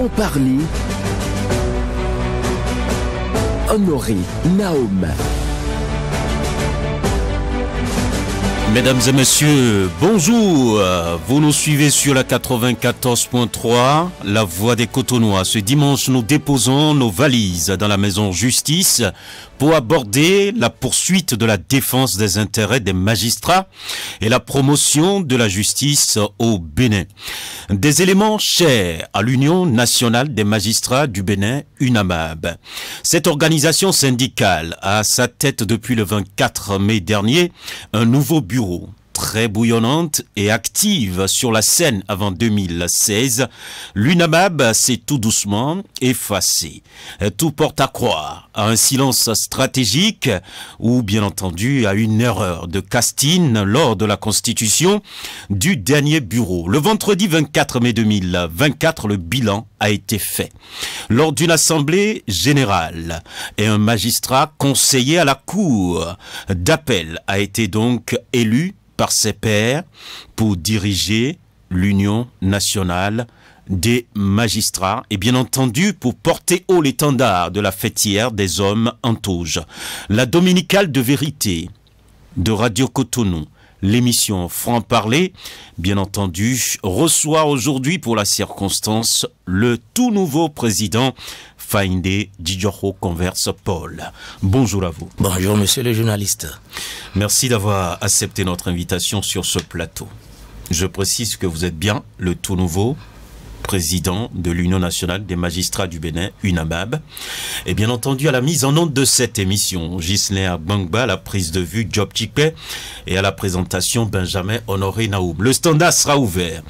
franc-parler, Honoré Naum. Mesdames et messieurs, bonjour. Vous nous suivez sur la 94.3, la voix des Cotonois. Ce dimanche, nous déposons nos valises dans la maison justice pour aborder la poursuite de la défense des intérêts des magistrats et la promotion de la justice au Bénin. Des éléments chers à l'Union nationale des magistrats du Bénin, UNAMAB. Cette organisation syndicale a à sa tête depuis le 24 mai dernier un nouveau bureau très bouillonnante et active sur la scène avant 2016, l'UNAMAB s'est tout doucement effacée. Tout porte à croire à un silence stratégique ou bien entendu à une erreur de casting lors de la constitution du dernier bureau. Le vendredi 24 mai 2024, le bilan a été fait. Lors d'une assemblée générale et un magistrat conseiller à la cour d'appel a été donc élu par ses pairs pour diriger l'Union nationale des magistrats et bien entendu pour porter haut l'étendard de la fêtière des hommes en touche. La dominicale de vérité de Radio Cotonou, l'émission Franc-Parler, bien entendu, reçoit aujourd'hui pour la circonstance le tout nouveau président Faïndé Djidjoro Converse Paul. Bonjour à vous. Bonjour monsieur le journaliste. Merci d'avoir accepté notre invitation sur ce plateau. Je précise que vous êtes bien le tout nouveau président de l'Union nationale des magistrats du Bénin, UNAMAB. Et bien entendu, à la mise en onde de cette émission, Ghislain Agbangba, à la prise de vue, Job Chikpe, et à la présentation, Benjamin Honoré Naoum. Le standard sera ouvert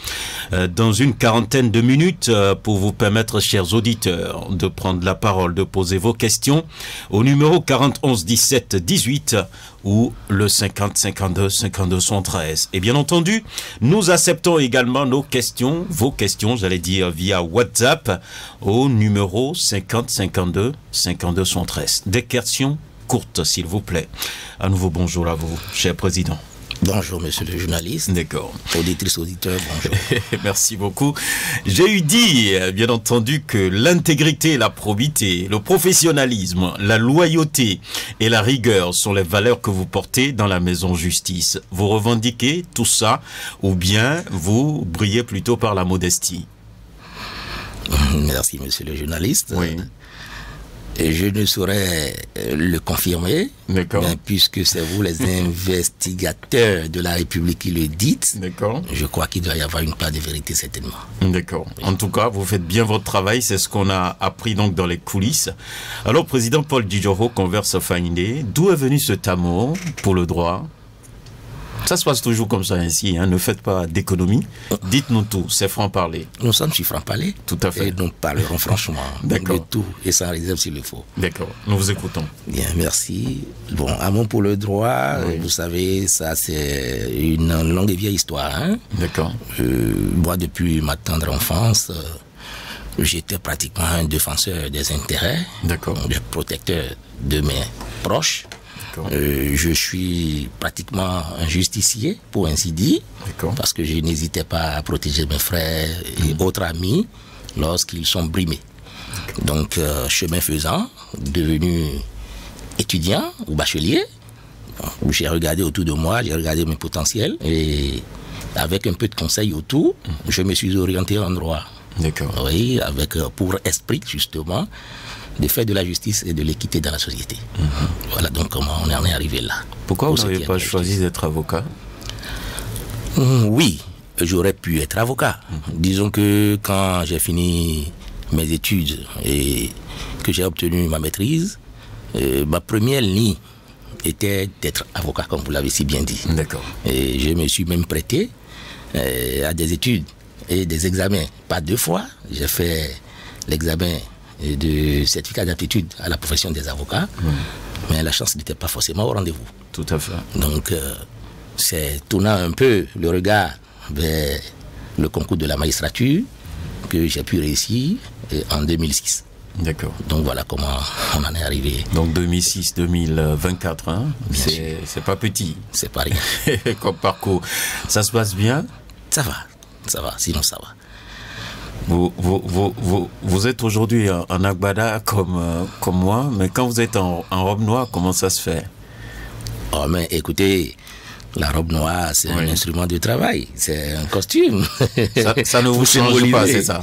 dans une quarantaine de minutes pour vous permettre, chers auditeurs, de prendre la parole, de poser vos questions au numéro 40 11 17 18 ou le 50 52 52 113. Et bien entendu, nous acceptons également nos questions, vos questions, j'allais dire via WhatsApp au numéro 50 52 52 113. Des questions courtes, s'il vous plaît. À nouveau, bonjour à vous, cher président. Bonjour, monsieur le journaliste. D'accord. Auditrice, auditeur, bonjour. Merci beaucoup. J'ai eu dit, bien entendu, que l'intégrité, la probité, le professionnalisme, la loyauté et la rigueur sont les valeurs que vous portez dans la maison justice. Vous revendiquez tout ça ou bien vous brillez plutôt par la modestie? Merci, monsieur le journaliste. Oui. Et je ne saurais le confirmer, puisque c'est vous les investigateurs de la République qui le dites. D'accord. Je crois qu'il doit y avoir une part de vérité certainement. D'accord. En tout cas, vous faites bien votre travail, c'est ce qu'on a appris donc dans les coulisses. Alors, président Paul Djidjoro Converse Faïndé, d'où est venu cet amour pour le droit? Ça se passe toujours comme ça ainsi, hein? Ne faites pas d'économie. Dites-nous tout, c'est franc-parler. Nous sommes sur franc-parler. Tout à fait. Et nous parlerons franchement de tout et sans réserve s'il le faut. D'accord, nous vous écoutons. Bien, merci. Bon, amour pour le droit, oui. Vous savez, ça c'est une longue et vieille histoire. Hein? D'accord. Moi, depuis ma tendre enfance, j'étais pratiquement un défenseur des intérêts, le protecteur de mes proches. Je suis pratiquement un justicier, pour ainsi dire, parce que je n'hésitais pas à protéger mes frères et autres amis lorsqu'ils sont brimés. Donc, chemin faisant, devenu étudiant ou bachelier, j'ai regardé autour de moi, j'ai regardé mes potentiels et avec un peu de conseils autour, je me suis orienté en droit. D'accord. Oui, avec pour esprit justement de faire de la justice et de l'équité dans la société. Voilà donc comment on en est arrivé là. Pourquoi vous n'avez pas choisi d'être avocat? Oui, j'aurais pu être avocat. Disons que quand j'ai fini mes études et que j'ai obtenu ma maîtrise, ma première ligne était d'être avocat, comme vous l'avez si bien dit. D'accord. Et je me suis même prêté à des études et des examens. Pas 2 fois, j'ai fait l'examen de certificat d'aptitude à la profession des avocats, mais la chance n'était pas forcément au rendez-vous. Tout à fait. Donc, c'est tournant un peu le regard vers le concours de la magistrature que j'ai pu réussir en 2006. D'accord. Donc voilà comment on en est arrivé. Donc 2006-2024, hein, c'est pas petit. C'est pas rien. Comme parcours. Ça se passe bien? Ça va, sinon ça va. Vous êtes aujourd'hui en agbada comme moi, mais quand vous êtes en robe noire, comment ça se fait? Oh, mais écoutez, la robe noire, c'est un instrument de travail, c'est un costume. Ça ne vous change pas, c'est ça?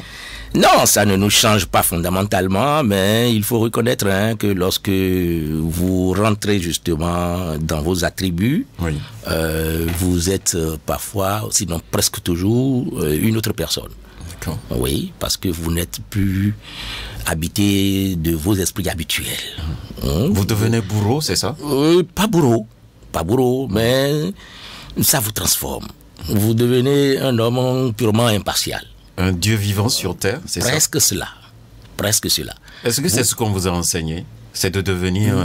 Non, ça ne nous change pas fondamentalement, mais il faut reconnaître que lorsque vous rentrez justement dans vos attributs, vous êtes parfois, sinon presque toujours, une autre personne. Oui, parce que vous n'êtes plus habité de vos esprits habituels. Vous devenez bourreau, c'est ça? Pas bourreau, mais ça vous transforme. Vous devenez un homme purement impartial. Un Dieu vivant sur terre, c'est ça? Presque cela. Presque cela. Est-ce que c'est ce qu'on vous a enseigné? C'est de devenir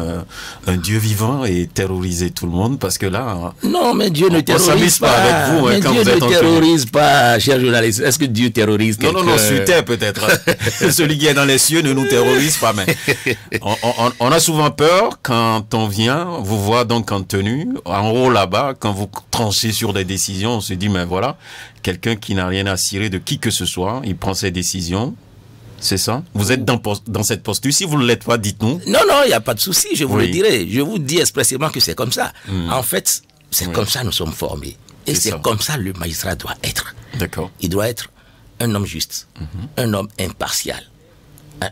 un Dieu vivant et terroriser tout le monde, parce que là... Non, mais Dieu ne terrorise pas. Avec vous, mais quand Dieu vous êtes ne terrorise pas, cher journaliste. Est-ce que Dieu terrorise quelqu'un? Non, sur terre peut-être. Celui qui est dans les cieux ne nous terrorise pas, mais on a souvent peur quand on vient vous voir donc en tenue, en haut là-bas, quand vous tranchez sur des décisions, on se dit, mais voilà, quelqu'un qui n'a rien à cirer de qui que ce soit, il prend ses décisions. C'est ça? Vous êtes dans cette posture. Si vous ne l'êtes pas, dites-nous. Non, il n'y a pas de souci, je vous le dirai. Je vous dis expressément que c'est comme ça. En fait, c'est comme ça que nous sommes formés. Et c'est comme ça que le magistrat doit être. D'accord. Il doit être un homme juste, un homme impartial,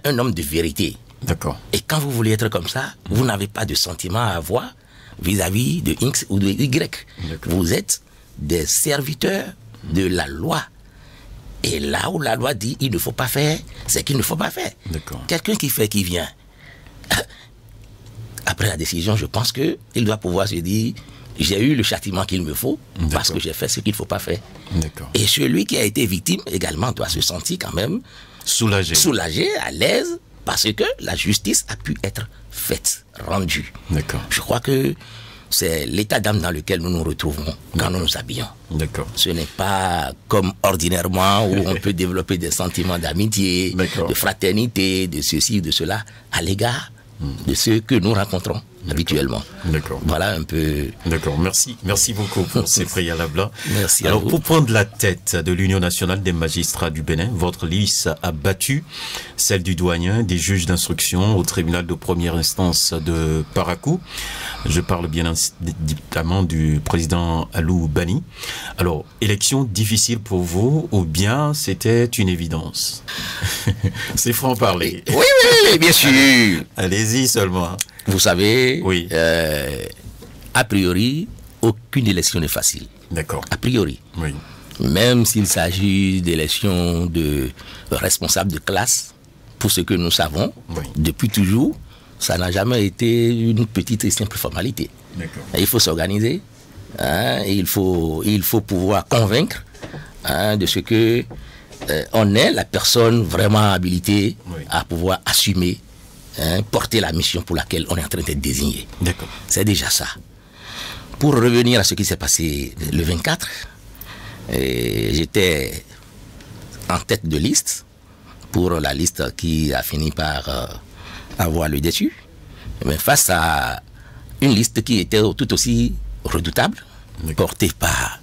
un homme de vérité. D'accord. Et quand vous voulez être comme ça, vous n'avez pas de sentiment à avoir vis-à-vis de X ou de Y. Vous êtes des serviteurs de la loi. Et là où la loi dit il ne faut pas faire, c'est qu'il ne faut pas faire. Quelqu'un qui fait, qui vient. Après la décision, je pense qu'il doit pouvoir se dire j'ai eu le châtiment qu'il me faut parce que j'ai fait ce qu'il ne faut pas faire. Et celui qui a été victime également doit se sentir quand même soulagé, à l'aise, parce que la justice a pu être faite, rendue. Je crois que c'est l'état d'âme dans lequel nous nous retrouvons quand nous nous habillons. Ce n'est pas comme ordinairement où on peut développer des sentiments d'amitié, de fraternité, de ceci ou de cela, à l'égard de ceux que nous rencontrons habituellement. Voilà un peu... Merci beaucoup pour ces préalables-là. Merci. Alors, pour prendre la tête de l'Union nationale des magistrats du Bénin, votre liste a battu celle du doyen des juges d'instruction au tribunal de première instance de Parakou. Je parle bien évidemment du président Alou Bani. Alors, élection difficile pour vous ou bien c'était une évidence? C'est franc parler. Oui, bien sûr. Allez-y seulement. Vous savez, a priori, aucune élection n'est facile. A priori. Même s'il s'agit d'élections de responsables de classe, pour ce que nous savons, depuis toujours, ça n'a jamais été une petite et simple formalité. Il faut s'organiser, il faut pouvoir convaincre de ce que on est la personne vraiment habilitée à pouvoir assumer, porter la mission pour laquelle on est en train d'être désigné. C'est déjà ça. Pour revenir à ce qui s'est passé le 24, j'étais en tête de liste pour la liste qui a fini par avoir le déçu, mais face à une liste qui était tout aussi redoutable, portée par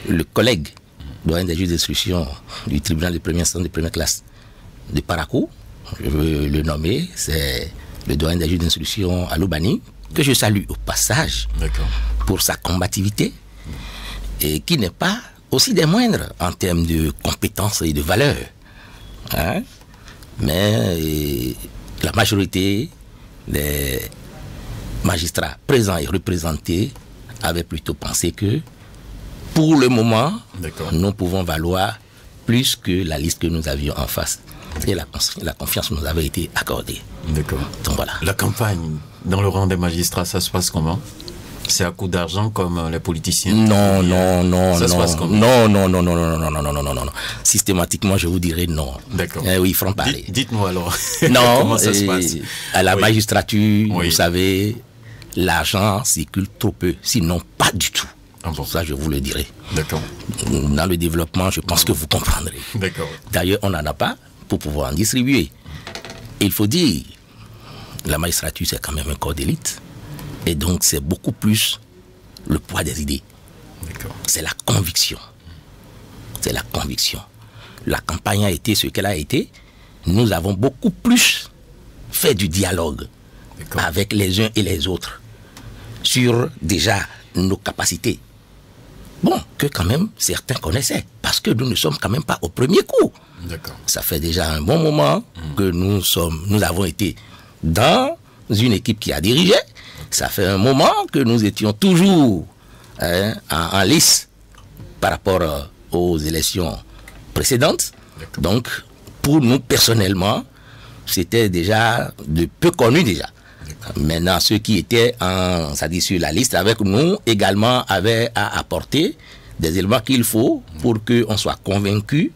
le collègue doyen des juges d'instruction du tribunal de première instance de première classe de Parakou, je veux le nommer, c'est le doyen des juges d'instruction Alou Bani, que je salue au passage pour sa combativité et qui n'est pas aussi des moindres en termes de compétences et de valeurs. Mais la majorité des magistrats présents et représentés avaient plutôt pensé que pour le moment, nous pouvons valoir plus que la liste que nous avions en face. Et la confiance nous avait été accordée. Donc voilà. La campagne dans le rang des magistrats, ça se passe comment? C'est à coup d'argent comme les politiciens? Non. Ça se passe comment? Non. Systématiquement, je vous dirais non. Oui, franc parler. Dites-nous alors. Non, comment ça se passe? À la magistrature, vous savez, l'argent circule trop peu, sinon pas du tout. Ça, je vous le dirai. Dans le développement, je pense que vous comprendrez. D'ailleurs, on n'en a pas pour pouvoir en distribuer. Et il faut dire, la magistrature, c'est quand même un corps d'élite. Et donc, c'est beaucoup plus le poids des idées. C'est la conviction. la campagne a été ce qu'elle a été, nous avons beaucoup plus fait du dialogue avec les uns et les autres sur déjà nos capacités. Bon, que quand même certains connaissaient, parce que nous ne sommes quand même pas au premier coup. Ça fait déjà un bon moment que nous avons été dans une équipe qui a dirigé. Ça fait un moment que nous étions toujours en lice par rapport aux élections précédentes. Donc, pour nous personnellement, c'était déjà de peu connu déjà. Maintenant, ceux qui étaient sur la liste avec nous également avaient à apporter des éléments qu'il faut pour qu'on soit convaincu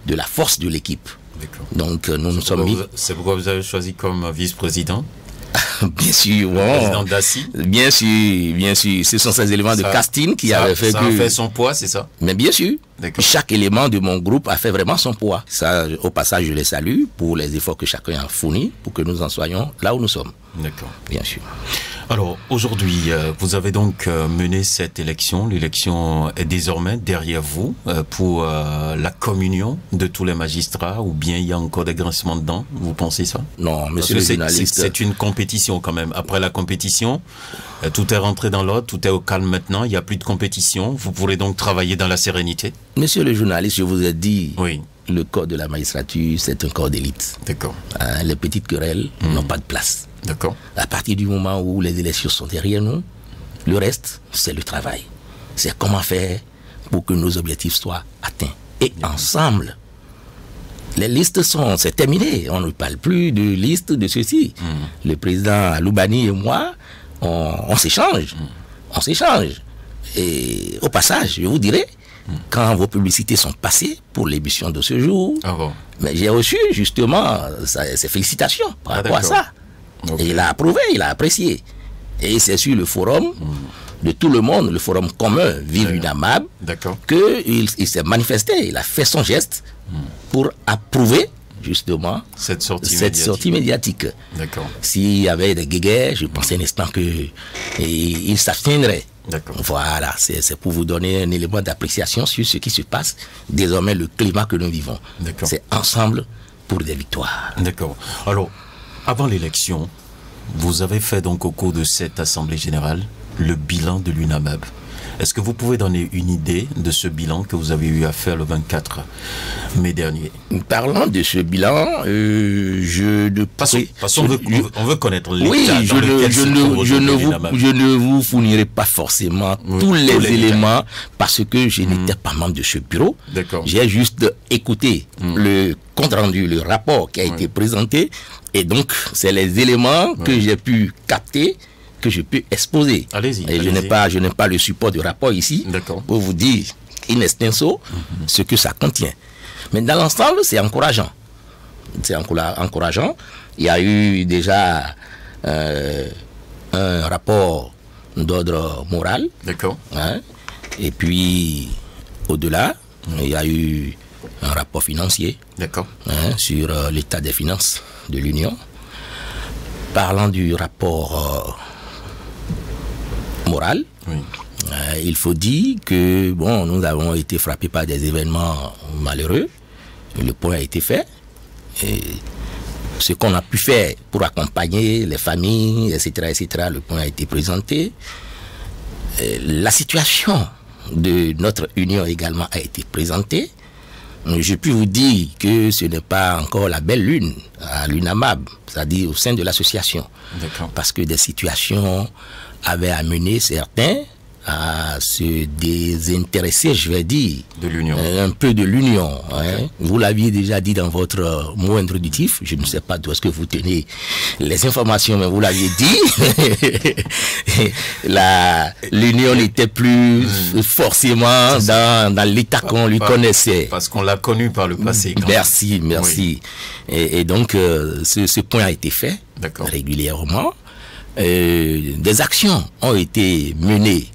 de la force de l'équipe. Donc, nous sommes mis... C'est pourquoi vous avez choisi comme vice-président? Bien sûr, bon, bien sûr, ce sont ces éléments de casting qui avaient fait ça a fait son poids, c'est ça? Mais bien sûr, chaque élément de mon groupe a fait vraiment son poids. Ça, au passage, je les salue pour les efforts que chacun a fournis pour que nous en soyons là où nous sommes. D'accord. Bien sûr. Alors, aujourd'hui, vous avez donc mené cette élection. L'élection est désormais derrière vous pour la communion de tous les magistrats, ou bien il y a encore des grincements dedans? Vous pensez ça? Non, monsieur le journaliste... C'est une compétition quand même. Après la compétition, tout est rentré dans l'ordre, tout est au calme maintenant, il n'y a plus de compétition. Vous pourrez donc travailler dans la sérénité? Monsieur le journaliste, je vous ai dit... Oui. Le corps de la magistrature, c'est un corps d'élite. D'accord. Les petites querelles n'ont pas de place. D'accord. À partir du moment où les élections sont derrière nous, le reste, c'est le travail. C'est comment faire pour que nos objectifs soient atteints. Et ensemble, les listes c'est terminé. On ne parle plus de liste de ceci. Le président Loubani et moi, on s'échange. On s'échange. Et au passage, je vous dirais, quand vos publicités sont passées pour l'émission de ce jour, mais j'ai reçu justement ses félicitations par rapport à ça. Et il a approuvé, il a apprécié. Et c'est sur le forum de tout le monde, le forum commun Vive UNAMAB, qu'il s'est manifesté, il a fait son geste pour approuver justement cette sortie médiatique. S'il y avait des guéguerres, je pensais un instant qu'il s'abstiendrait. Voilà, c'est pour vous donner un élément d'appréciation sur ce qui se passe, désormais le climat que nous vivons. C'est ensemble pour des victoires. D'accord. Alors, avant l'élection, vous avez fait donc au cours de cette assemblée générale le bilan de l'UNAMAB. Est-ce que vous pouvez donner une idée de ce bilan que vous avez eu à faire le 24 mai dernier? Parlant de ce bilan, on veut connaître l'état. Oui, je ne vous fournirai pas forcément tous les éléments parce que je n'étais pas membre de ce bureau. J'ai juste écouté le compte rendu, le rapport qui a été présenté, et donc c'est les éléments que j'ai pu capter, que je peux exposer. Et je n'ai pas le support du rapport ici pour vous dire in extenso ce que ça contient. Mais dans l'ensemble, c'est encourageant. C'est encourageant. Il y a eu déjà un rapport d'ordre moral. Et puis, au-delà, il y a eu un rapport financier sur l'état des finances de l'Union. Parlant du rapport moral, il faut dire que nous avons été frappés par des événements malheureux. Le point a été fait. Et ce qu'on a pu faire pour accompagner les familles, etc., le point a été présenté. Et la situation de notre union également a été présentée. Je puis vous dire que ce n'est pas encore la belle lune à l'UNAMAB, c'est-à-dire au sein de l'association. Parce que des situations avaient amené certains à se désintéresser, je vais dire, de l'union. Un peu de l'union. Vous l'aviez déjà dit dans votre mot introductif, je ne sais pas d'où est-ce que vous tenez les informations, mais vous l'aviez dit. L'union n'était plus forcément dans l'état qu'on lui connaissait. Parce qu'on l'a connu par le passé. Merci. Et donc, ce point a été fait régulièrement. Des actions ont été menées,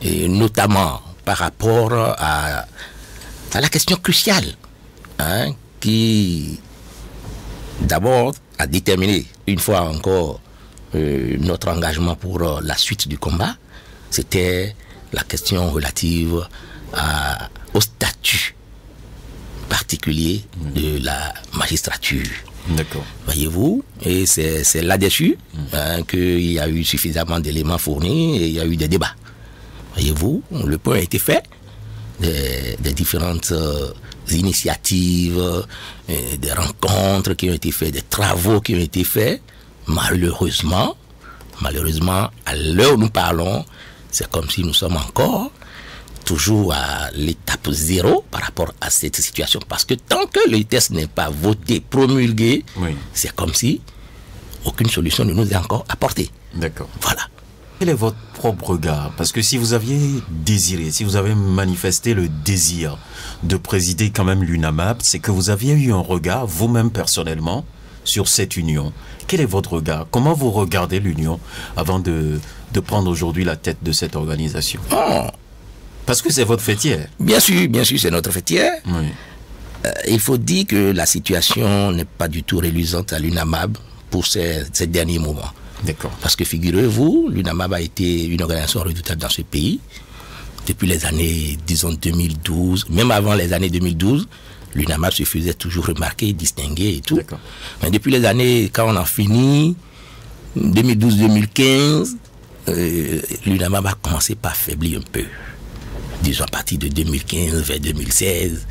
et notamment par rapport à la question cruciale qui d'abord a déterminé une fois encore notre engagement pour la suite du combat. C'était la question relative au statut particulier de la magistrature. D'accord. Voyez-vous, et c'est là-dessus qu'il y a eu suffisamment d'éléments fournis et il y a eu des débats. Voyez-vous, le point a été fait, des différentes initiatives, des rencontres qui ont été faites, des travaux qui ont été faits. Malheureusement, à l'heure où nous parlons, c'est comme si nous sommes encore toujours à l'étape 0 par rapport à cette situation. Parce que tant que le test n'est pas voté, promulgué, c'est comme si aucune solution ne nous est encore apportée. D'accord. Voilà. Quel est votre propre regard? Parce que si vous aviez désiré, si vous avez manifesté le désir de présider quand même l'UNAMAB, c'est que vous aviez eu un regard, vous-même personnellement, sur cette union. Quel est votre regard? Comment vous regardez l'union avant de prendre aujourd'hui la tête de cette organisation? Parce que c'est votre fêtière. Bien sûr, c'est notre fêtière. Oui. Il faut dire que la situation n'est pas du tout reluisante à l'UNAMAB pour ces derniers moments. D'accord. Parce que figurez-vous, l'UNAMAB a été une organisation redoutable dans ce pays. Depuis les années, disons 2012, même avant les années 2012, l'UNAMAB se faisait toujours remarquer, distinguer et tout. D'accord. Mais depuis les années, quand on en finit, 2012-2015, l'UNAMAB a commencé par faiblir un peu. Disons à partir de 2015 vers 2016,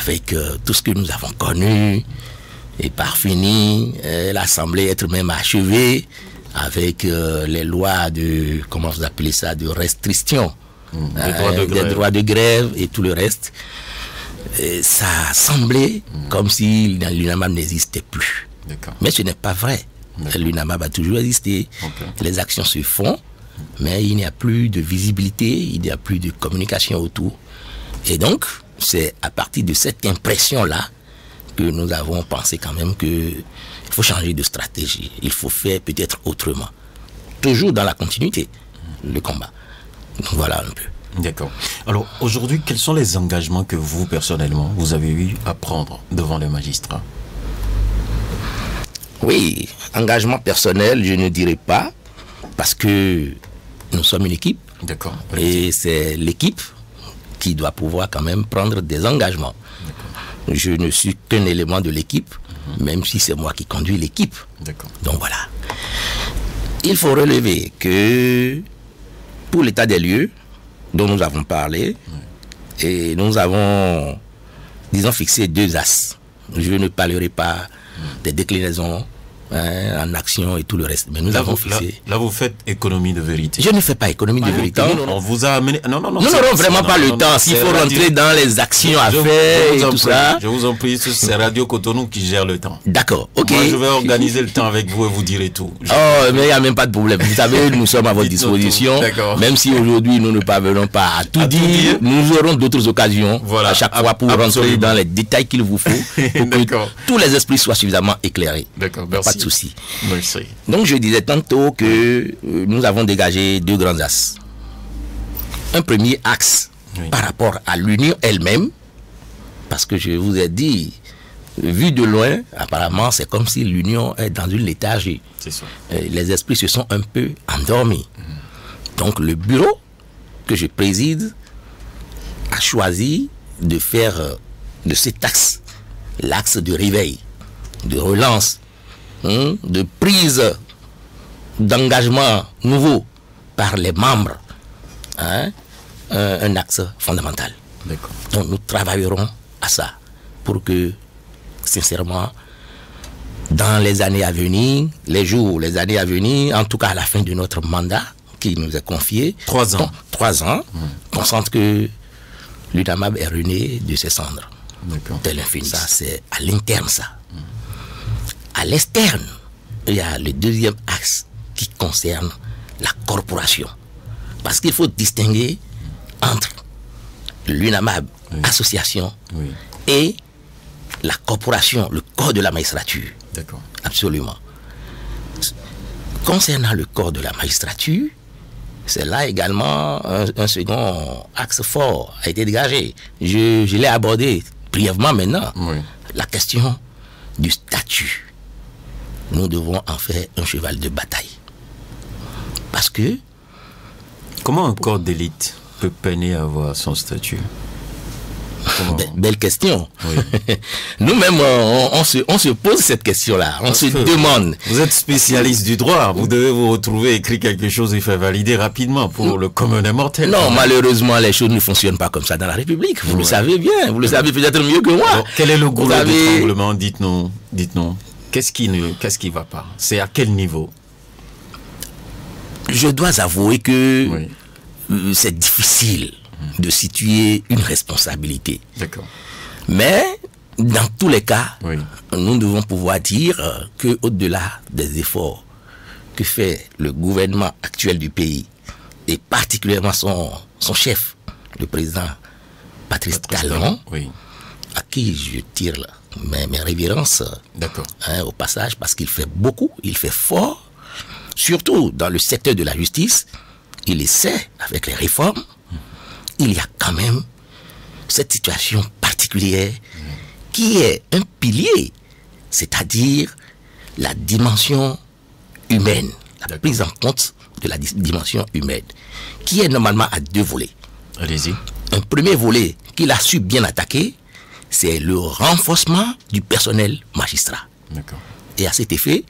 avec tout ce que nous avons connu, et par fini, elle a semblé être même achevée avec les lois de, comment vous appelez ça, de restriction, des droits de grève et tout le reste. Et ça a semblé comme si l'UNAMAB n'existait plus. Mais ce n'est pas vrai. L'UNAMAB a toujours existé. Les actions se font, mais il n'y a plus de visibilité, il n'y a plus de communication autour. Et donc, c'est à partir de cette impression-là que nous avons pensé quand même qu'il faut changer de stratégie. Il faut faire peut-être autrement. Toujours dans la continuité, le combat. Donc voilà un peu. D'accord. Alors aujourd'hui, quels sont les engagements que vous, personnellement, vous avez eu à prendre devant les magistrats? Oui, engagement personnel, je ne dirais pas, parce que nous sommes une équipe. D'accord. Et c'est l'équipe qui doit pouvoir quand même prendre des engagements. Je ne suis qu'un élément de l'équipe, même si c'est moi qui conduis l'équipe. Donc voilà. Il faut relever que pour l'état des lieux dont nous avons parlé, et nous avons, disons, fixé 2 axes. Je ne parlerai pas des déclinaisons en action et tout le reste. Mais nous avons fixé... Là, vous faites économie de vérité. Je ne fais pas économie de vérité. On vous a amené... Non. Nous n'aurons vraiment pas le temps. S'il faut rentrer dans les actions à faire et tout ça... Je vous en prie, c'est Radio Cotonou qui gère le temps. D'accord, ok. Moi, je vais organiser le temps avec vous et vous direz tout. Mais il n'y a même pas de problème. Vous savez, nous sommes à votre disposition. Même si aujourd'hui, nous ne parvenons pas à tout dire, nous aurons d'autres occasions à chaque fois pour rentrer dans les détails qu'il vous faut pour que tous les esprits soient suffisamment éclairés. D'accord, merci. Souci. Merci. Donc je disais tantôt que nous avons dégagé 2 grands axes. Un premier axe par rapport à l'union elle-même, parce que je vous ai dit, vu de loin, apparemment c'est comme si l'union est dans une léthargie. C'est ça. Les esprits se sont un peu endormis. Donc le bureau que je préside a choisi de faire de cet axe l'axe de réveil, de relance, de prise d'engagement nouveau par les membres, un axe fondamental. Donc nous travaillerons à ça pour que, sincèrement, dans les années à venir, les années à venir, en tout cas à la fin de notre mandat qui nous est confié, 3 ans. 3 ans, on sente que l'UNAMAB est rené de ses cendres. Tel un film. Ça, c'est à l'interne, ça. À l'externe, il y a le deuxième axe qui concerne la corporation. Parce qu'il faut distinguer entre l'UNAMAB, association, et la corporation, le corps de la magistrature. D'accord. Absolument. Concernant le corps de la magistrature, c'est là également un second axe fort a été dégagé. Je l'ai abordé brièvement maintenant. La question du statut. Nous devons en faire un cheval de bataille. Parce que... Comment un corps d'élite peut peiner à avoir son statut? Belle question. Oui. Nous-mêmes, on se pose cette question-là. On se demande. Vous êtes spécialiste du droit. Vous devez vous retrouver, écrire quelque chose et faire valider rapidement pour le commun des mortels. Non, malheureusement, les choses ne fonctionnent pas comme ça dans la République. Vous le savez bien. Vous le savez peut-être mieux que moi. Alors, quel est le goût de tremblement? Dites-nous. Dites-nous. Qu'est-ce qui ne va pas? C'est à quel niveau? Je dois avouer que c'est difficile de situer une responsabilité. D'accord. Mais, dans tous les cas, nous devons pouvoir dire que au-delà des efforts que fait le gouvernement actuel du pays, et particulièrement son chef, le président Patrice Talon, à qui je tire mes révérences au passage, parce qu'il fait beaucoup, il fait fort, surtout dans le secteur de la justice. Il essaie, avec les réformes, il y a quand même cette situation particulière qui est un pilier, c'est-à-dire la dimension humaine, la prise en compte de la dimension humaine, qui est normalement à deux volets. Allez-y. Un premier volet qu'il a su bien attaquer, c'est le renforcement du personnel magistrat. Et à cet effet,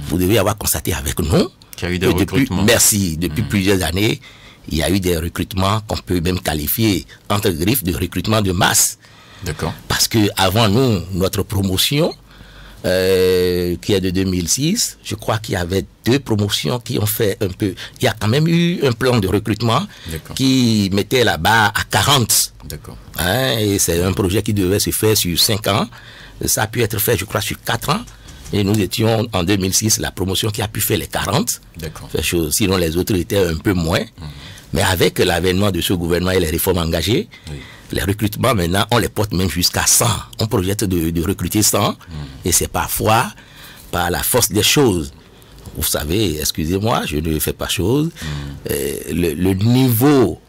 vous devez avoir constaté avec nous qu'il y a eu des recrutements. Depuis plusieurs années, il y a eu des recrutements qu'on peut même qualifier entre griffes de recrutement de masse. Parce que avant nous, notre promotion, qui est de 2006, je crois qu'il y avait 2 promotions qui ont fait un peu... Il y a quand même eu un plan de recrutement qui mettait la barre à 40. Et c'est un projet qui devait se faire sur 5 ans. Ça a pu être fait, je crois, sur 4 ans. Et nous étions en 2006 la promotion qui a pu faire les 40. Sinon les autres étaient un peu moins. Mais avec l'avènement de ce gouvernement et les réformes engagées, les recrutements maintenant, on les porte même jusqu'à 100. On projette de recruter 100. Et c'est parfois par la force des choses. Vous savez, excusez-moi, je ne fais pas chose. Le niveau...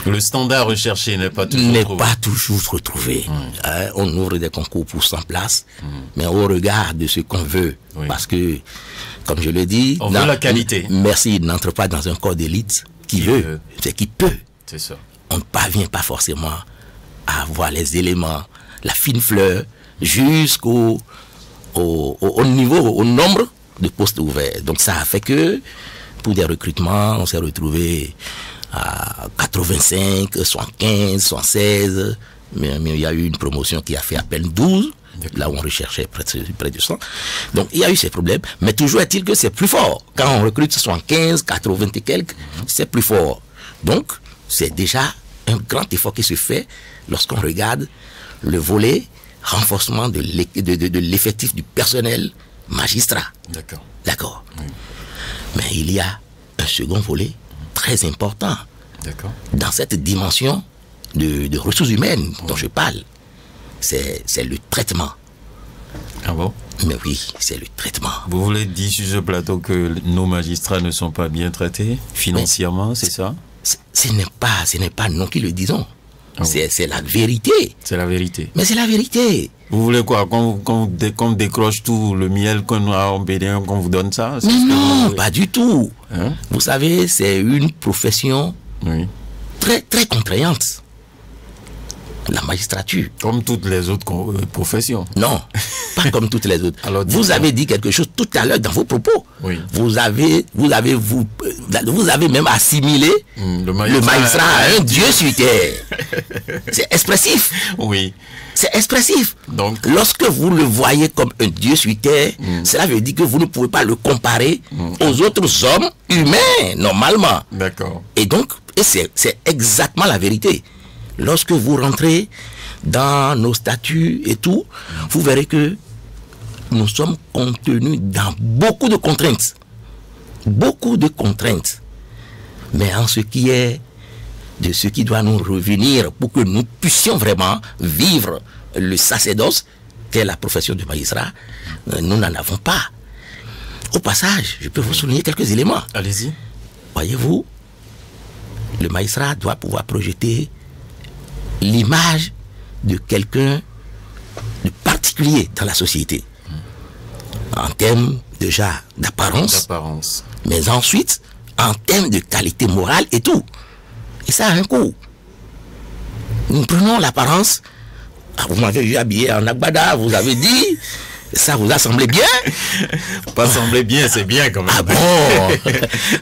le standard recherché n'est pas toujours retrouvé. On ouvre des concours pour 100 places, mais au regard de ce qu'on veut. Parce que, comme je le dis... On veut la qualité. Merci, il n'entre pas dans un corps d'élite qui veut. C'est qui peut. C'est ça. On ne parvient pas forcément à avoir les éléments, la fine fleur, jusqu'au niveau, au nombre de postes ouverts. Donc ça a fait que, pour des recrutements, on s'est retrouvé à 85, 75, 76, mais il y a eu une promotion qui a fait à peine 12, là où on recherchait près de 100. Donc il y a eu ces problèmes, mais toujours est-il que c'est plus fort. Quand on recrute 75, 80 et quelques, c'est plus fort. Donc c'est déjà un grand effort qui se fait lorsqu'on regarde le volet renforcement de l'effectif du personnel magistrat. D'accord. Mais il y a un second volet très important dans cette dimension de ressources humaines dont je parle. C'est le traitement. Ah bon? Mais oui, c'est le traitement. Vous voulez dire sur ce plateau que nos magistrats ne sont pas bien traités financièrement, c'est ça? Ce n'est pas nous qui le disons. C'est la vérité. C'est la vérité. Mais c'est la vérité. Vous voulez quoi? Qu'on décroche tout le miel qu'on a en BD, qu'on vous donne ça? Mais non, pas du tout. Vous savez, c'est une profession très, très contraignante. La magistrature. Comme toutes les autres professions. Non, pas comme toutes les autres. Alors, vous avez dit quelque chose tout à l'heure dans vos propos. Vous avez même assimilé le magistrat à un dieu sur terre. C'est expressif. Oui. C'est expressif. Donc, lorsque vous le voyez comme un dieu sur terre, cela veut dire que vous ne pouvez pas le comparer aux autres hommes humains, normalement. D'accord. Et donc, c'est exactement la vérité. Lorsque vous rentrez dans nos statuts et tout, vous verrez que nous sommes contenus dans beaucoup de contraintes. Beaucoup de contraintes. Mais en ce qui est de ce qui doit nous revenir pour que nous puissions vraiment vivre le sacerdoce, qu'est la profession de magistrat, nous n'en avons pas. Au passage, je peux vous souligner quelques éléments. Allez-y. Voyez-vous, le magistrat doit pouvoir projeter l'image de quelqu'un de particulier dans la société. En termes déjà d'apparence, mais ensuite en termes de qualité morale et tout. Et ça a un coût. Nous prenons l'apparence. Ah, vous m'avez vu habillé en agbada, vous avez dit, ça vous a semblé bien? Pas semblé bien, c'est bien quand même. Ah bon?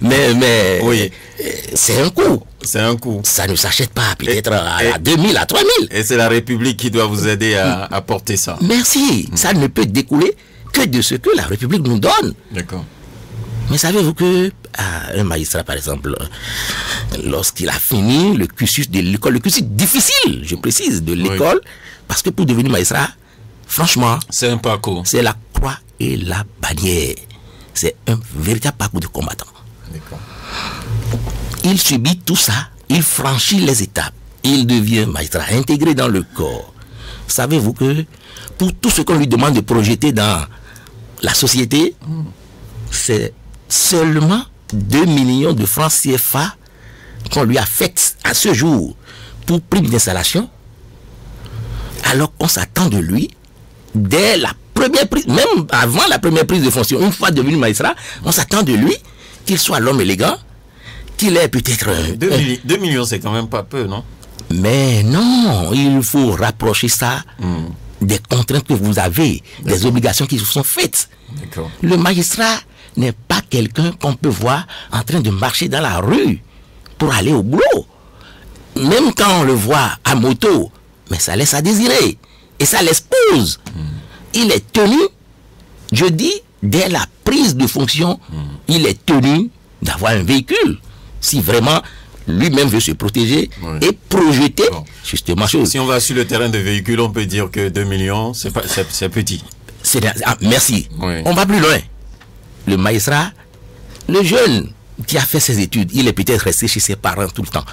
mais oui. C'est un coup. C'est un coup. Ça ne s'achète pas, peut-être à 2000, à 3000. Et c'est la République qui doit vous aider à porter ça. Merci. Ça ne peut découler que de ce que la République nous donne. D'accord. Mais savez-vous que un magistrat, par exemple, lorsqu'il a fini le cursus de l'école, le cursus difficile, je précise, de l'école, parce que pour devenir magistrat, franchement, c'est un parcours. C'est la croix et la bannière. C'est un véritable parcours de combattant. D'accord. Il subit tout ça, il franchit les étapes, il devient magistrat, intégré dans le corps. Savez-vous que pour tout ce qu'on lui demande de projeter dans la société, c'est seulement 2 millions de francs CFA qu'on lui a fait à ce jour pour prime d'installation, alors qu'on s'attend de lui, dès la première prise, même avant la première prise de fonction, une fois devenu magistrat, on s'attend de lui qu'il soit l'homme élégant, qu'il ait peut-être... 2 millions, c'est quand même pas peu, non? Mais non, il faut rapprocher ça des contraintes que vous avez, des obligations qui vous sont faites. Le magistrat n'est pas quelqu'un qu'on peut voir en train de marcher dans la rue pour aller au boulot. Même quand on le voit à moto, mais ça laisse à désirer. Et ça l'expose. Il est tenu, je dis, dès la prise de fonction, il est tenu d'avoir un véhicule. Si vraiment lui-même veut se protéger et projeter justement chose. Si on va sur le terrain de véhicule, on peut dire que 2 millions, c'est petit. Merci. On va plus loin. Le magistrat, le jeune qui a fait ses études, il est peut-être resté chez ses parents tout le temps,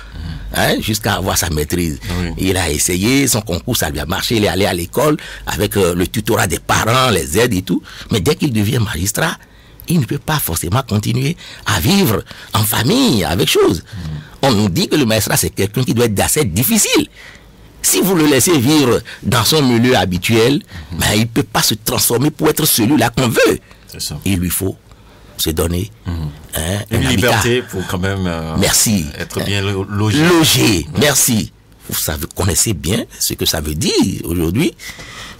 jusqu'à avoir sa maîtrise. Il a essayé, son concours, ça lui a marché, il est allé à l'école avec le tutorat des parents, les aides et tout. Mais dès qu'il devient magistrat, il ne peut pas forcément continuer à vivre en famille, avec chose. On nous dit que le magistrat, c'est quelqu'un qui doit être assez difficile. Si vous le laissez vivre dans son milieu habituel, il ne peut pas se transformer pour être celui-là qu'on veut. Ça. Il lui faut se donner une liberté pour quand même merci. Être bien logé. Merci. Vous connaissez bien ce que ça veut dire aujourd'hui,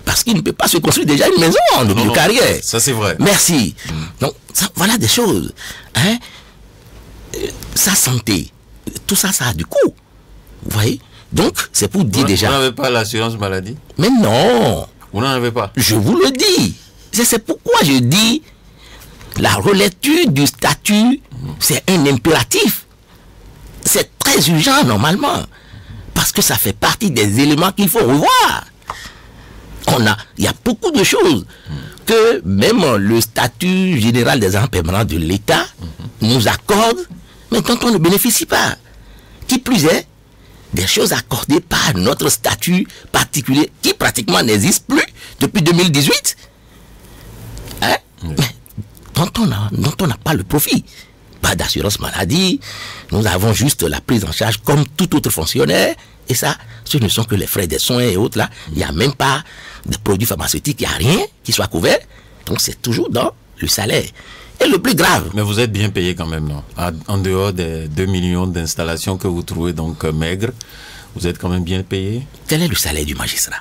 parce qu'il ne peut pas se construire déjà une maison de carrière. Ça c'est vrai. Merci. Donc ça, voilà des choses. Sa santé, tout ça, ça a du coût. Vous voyez? Donc c'est pour dire déjà. Vous n'avez pas l'assurance maladie? Mais non. Vous n'en avez pas? Je vous le dis. C'est pourquoi je dis la relecture du statut, c'est un impératif. C'est très urgent normalement. Parce que ça fait partie des éléments qu'il faut revoir. Il y a beaucoup de choses que même le statut général des agents permanents de l'État nous accorde, mais dont on ne bénéficie pas. Qui plus est, des choses accordées par notre statut particulier qui pratiquement n'existe plus depuis 2018. Mais dont on n'a pas le profit. Pas d'assurance maladie, nous avons juste la prise en charge comme tout autre fonctionnaire, et ça, ce ne sont que les frais des soins et autres là, il n'y a même pas de produits pharmaceutiques, il n'y a rien qui soit couvert, donc c'est toujours dans le salaire. Et le plus grave... Mais vous êtes bien payé quand même, non? En dehors des 2 millions d'installations que vous trouvez donc maigres, vous êtes quand même bien payé? Quel est le salaire du magistrat?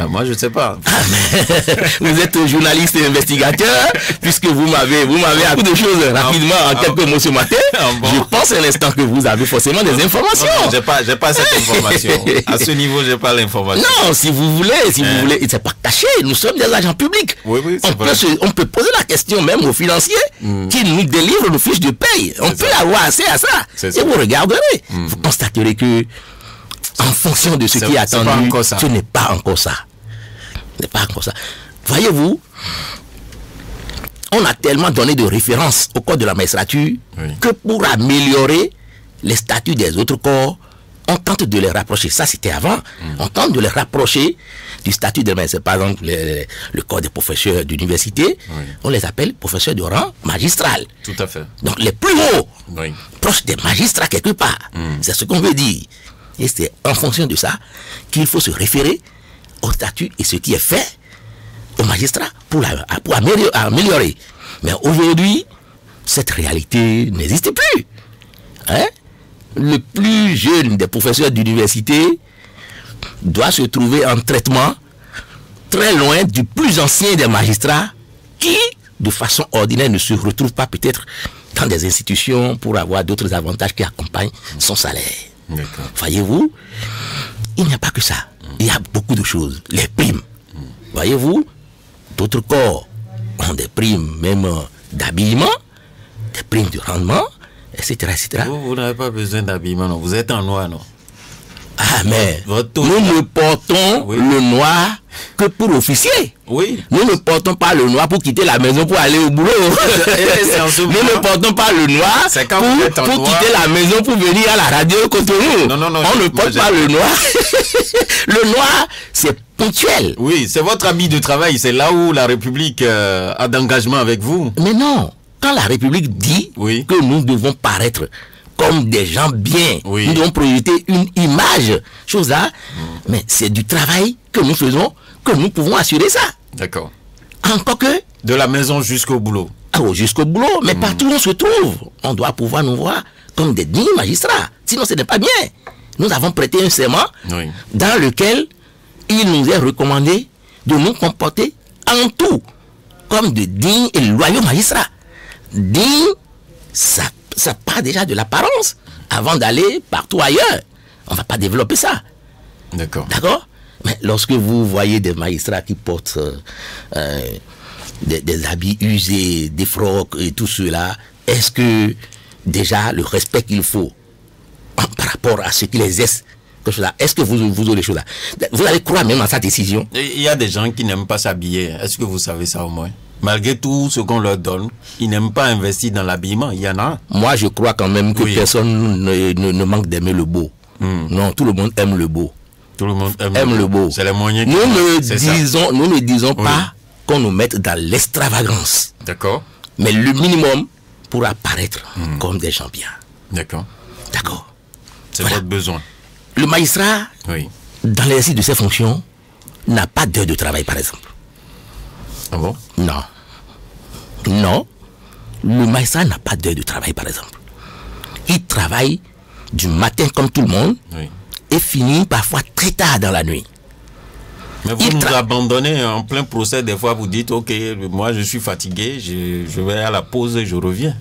Moi, je ne sais pas. Vous êtes journaliste et investigateur, puisque vous m'avez appris des choses rapidement en quelques mots ce matin. Je pense à l'instant que vous avez forcément des informations. Non, j'ai pas cette information. À ce niveau, j'ai pas l'information. Non, si vous voulez, c'est pas caché. Nous sommes des agents publics. Oui, on peut poser la question même aux financiers qui nous délivrent nos fiches de paye. On peut avoir accès à ça. Et vous regarderez. Vous constaterez que en fonction de ce qui est attendu, ce n'est pas encore ça. Ce n'est pas encore ça. Voyez-vous, on a tellement donné de références au code de la magistrature que pour améliorer les statuts des autres corps, on tente de les rapprocher. Ça, c'était avant. On tente de les rapprocher du statut de magistrat. Par exemple, le corps des professeurs d'université, on les appelle professeurs de rang magistral. Tout à fait. Donc, les plus hauts, proches des magistrats quelque part. C'est ce qu'on veut dire. Et c'est en fonction de ça qu'il faut se référer au statut et ce qui est fait au magistrat pour améliorer. Mais aujourd'hui, cette réalité n'existe plus. Le plus jeune des professeurs d'université doit se trouver en traitement très loin du plus ancien des magistrats qui, de façon ordinaire, ne se retrouve pas peut-être dans des institutions pour avoir d'autres avantages qui accompagnent son salaire. Voyez-vous, il n'y a pas que ça. Il y a beaucoup de choses. Les primes. Voyez-vous, d'autres corps ont des primes même d'habillement, des primes de rendement, etc. etc. Vous n'avez pas besoin d'habillement, non. Vous êtes en noir, non? Ah, mais nous ne portons le noir que pour officier. Oui. Nous ne portons pas le noir pour quitter la maison pour aller au boulot. Nous ne portons pas le noir pour quitter la maison pour venir à la radio Cotonou. Non, on ne porte pas le noir. Le noir, c'est ponctuel. Oui, c'est votre habit de travail. C'est là où la République a d'engagement avec vous. Mais non. Quand la République dit que nous devons paraître comme des gens bien, nous devons projeter une image, chose là, mais c'est du travail que nous faisons, que nous pouvons assurer ça. D'accord. Encore que... De la maison jusqu'au boulot. Ah oui, jusqu'au boulot, mais partout où on se trouve, on doit pouvoir nous voir comme des dignes magistrats. Sinon, ce n'est pas bien. Nous avons prêté un serment dans lequel il nous est recommandé de nous comporter en tout comme de dignes et loyaux magistrats. Dignes, ça part déjà de l'apparence avant d'aller partout ailleurs. On ne va pas développer ça. D'accord. D'accord? Mais lorsque vous voyez des magistrats qui portent des habits usés, des frocs et tout cela, est-ce que déjà le respect qu'il faut par rapport à ce qu'ils exercent, est-ce que vous aurez les choses là? Vous allez croire même à sa décision? Il y a des gens qui n'aiment pas s'habiller. Est-ce que vous savez ça au moins? Malgré tout ce qu'on leur donne, ils n'aiment pas investir dans l'habillement. Il y en a. Moi, je crois quand même que personne ne manque d'aimer le beau. Non, tout le monde aime le beau. Tout le monde aime le beau. C'est les moyens. Nous ne disons pas qu'on nous mette dans l'extravagance. D'accord. Mais le minimum pour apparaître comme des gens bien. D'accord. D'accord. C'est votre besoin. Le magistrat, dans l'exercice de ses fonctions, n'a pas d'heure de travail, par exemple. Ah bon? Non. Non. Le magistrat n'a pas d'heure de travail, par exemple. Il travaille du matin comme tout le monde et finit parfois très tard dans la nuit. Mais vous nous abandonnez en plein procès. Des fois, vous dites, ok, moi je suis fatigué, je vais à la pause et je reviens.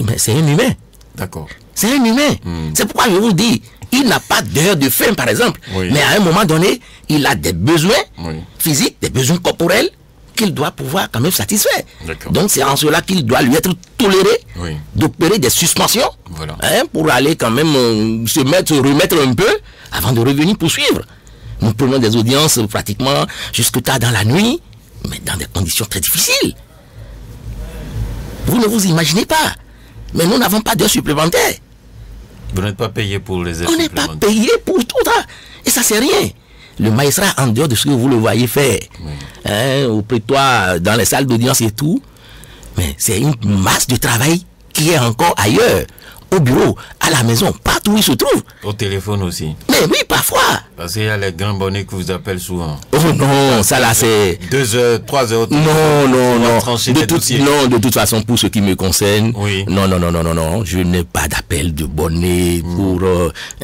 Mais c'est un humain. D'accord. C'est un humain. C'est pourquoi je vous dis, il n'a pas d'heure de faim, par exemple. Mais à un moment donné, il a des besoins physiques, des besoins corporels qu'il doit pouvoir quand même satisfaire. Donc c'est en cela qu'il doit lui être toléré d'opérer des suspensions pour aller quand même se remettre un peu avant de revenir poursuivre. Nous prenons des audiences pratiquement jusque tard dans la nuit, mais dans des conditions très difficiles. Vous ne vous imaginez pas. Mais nous n'avons pas d'heures supplémentaires. Vous n'êtes pas payé pour les heures supplémentaires. On n'est pas payé pour tout ça. Et ça, c'est rien. Le magistrat, en dehors de ce que vous le voyez faire, au prétoire, dans les salles d'audience et tout, mais c'est une masse de travail qui est encore ailleurs, au bureau, à la maison, partout où il se trouve. Au téléphone aussi. Mais oui, parfois. Parce qu'il y a les grands bonnets qui vous appellent souvent. Oh non, ça là c'est... 2 heures, 3 heures. Non. De toute façon, pour ce qui me concerne, non, je n'ai pas d'appel de bonnet pour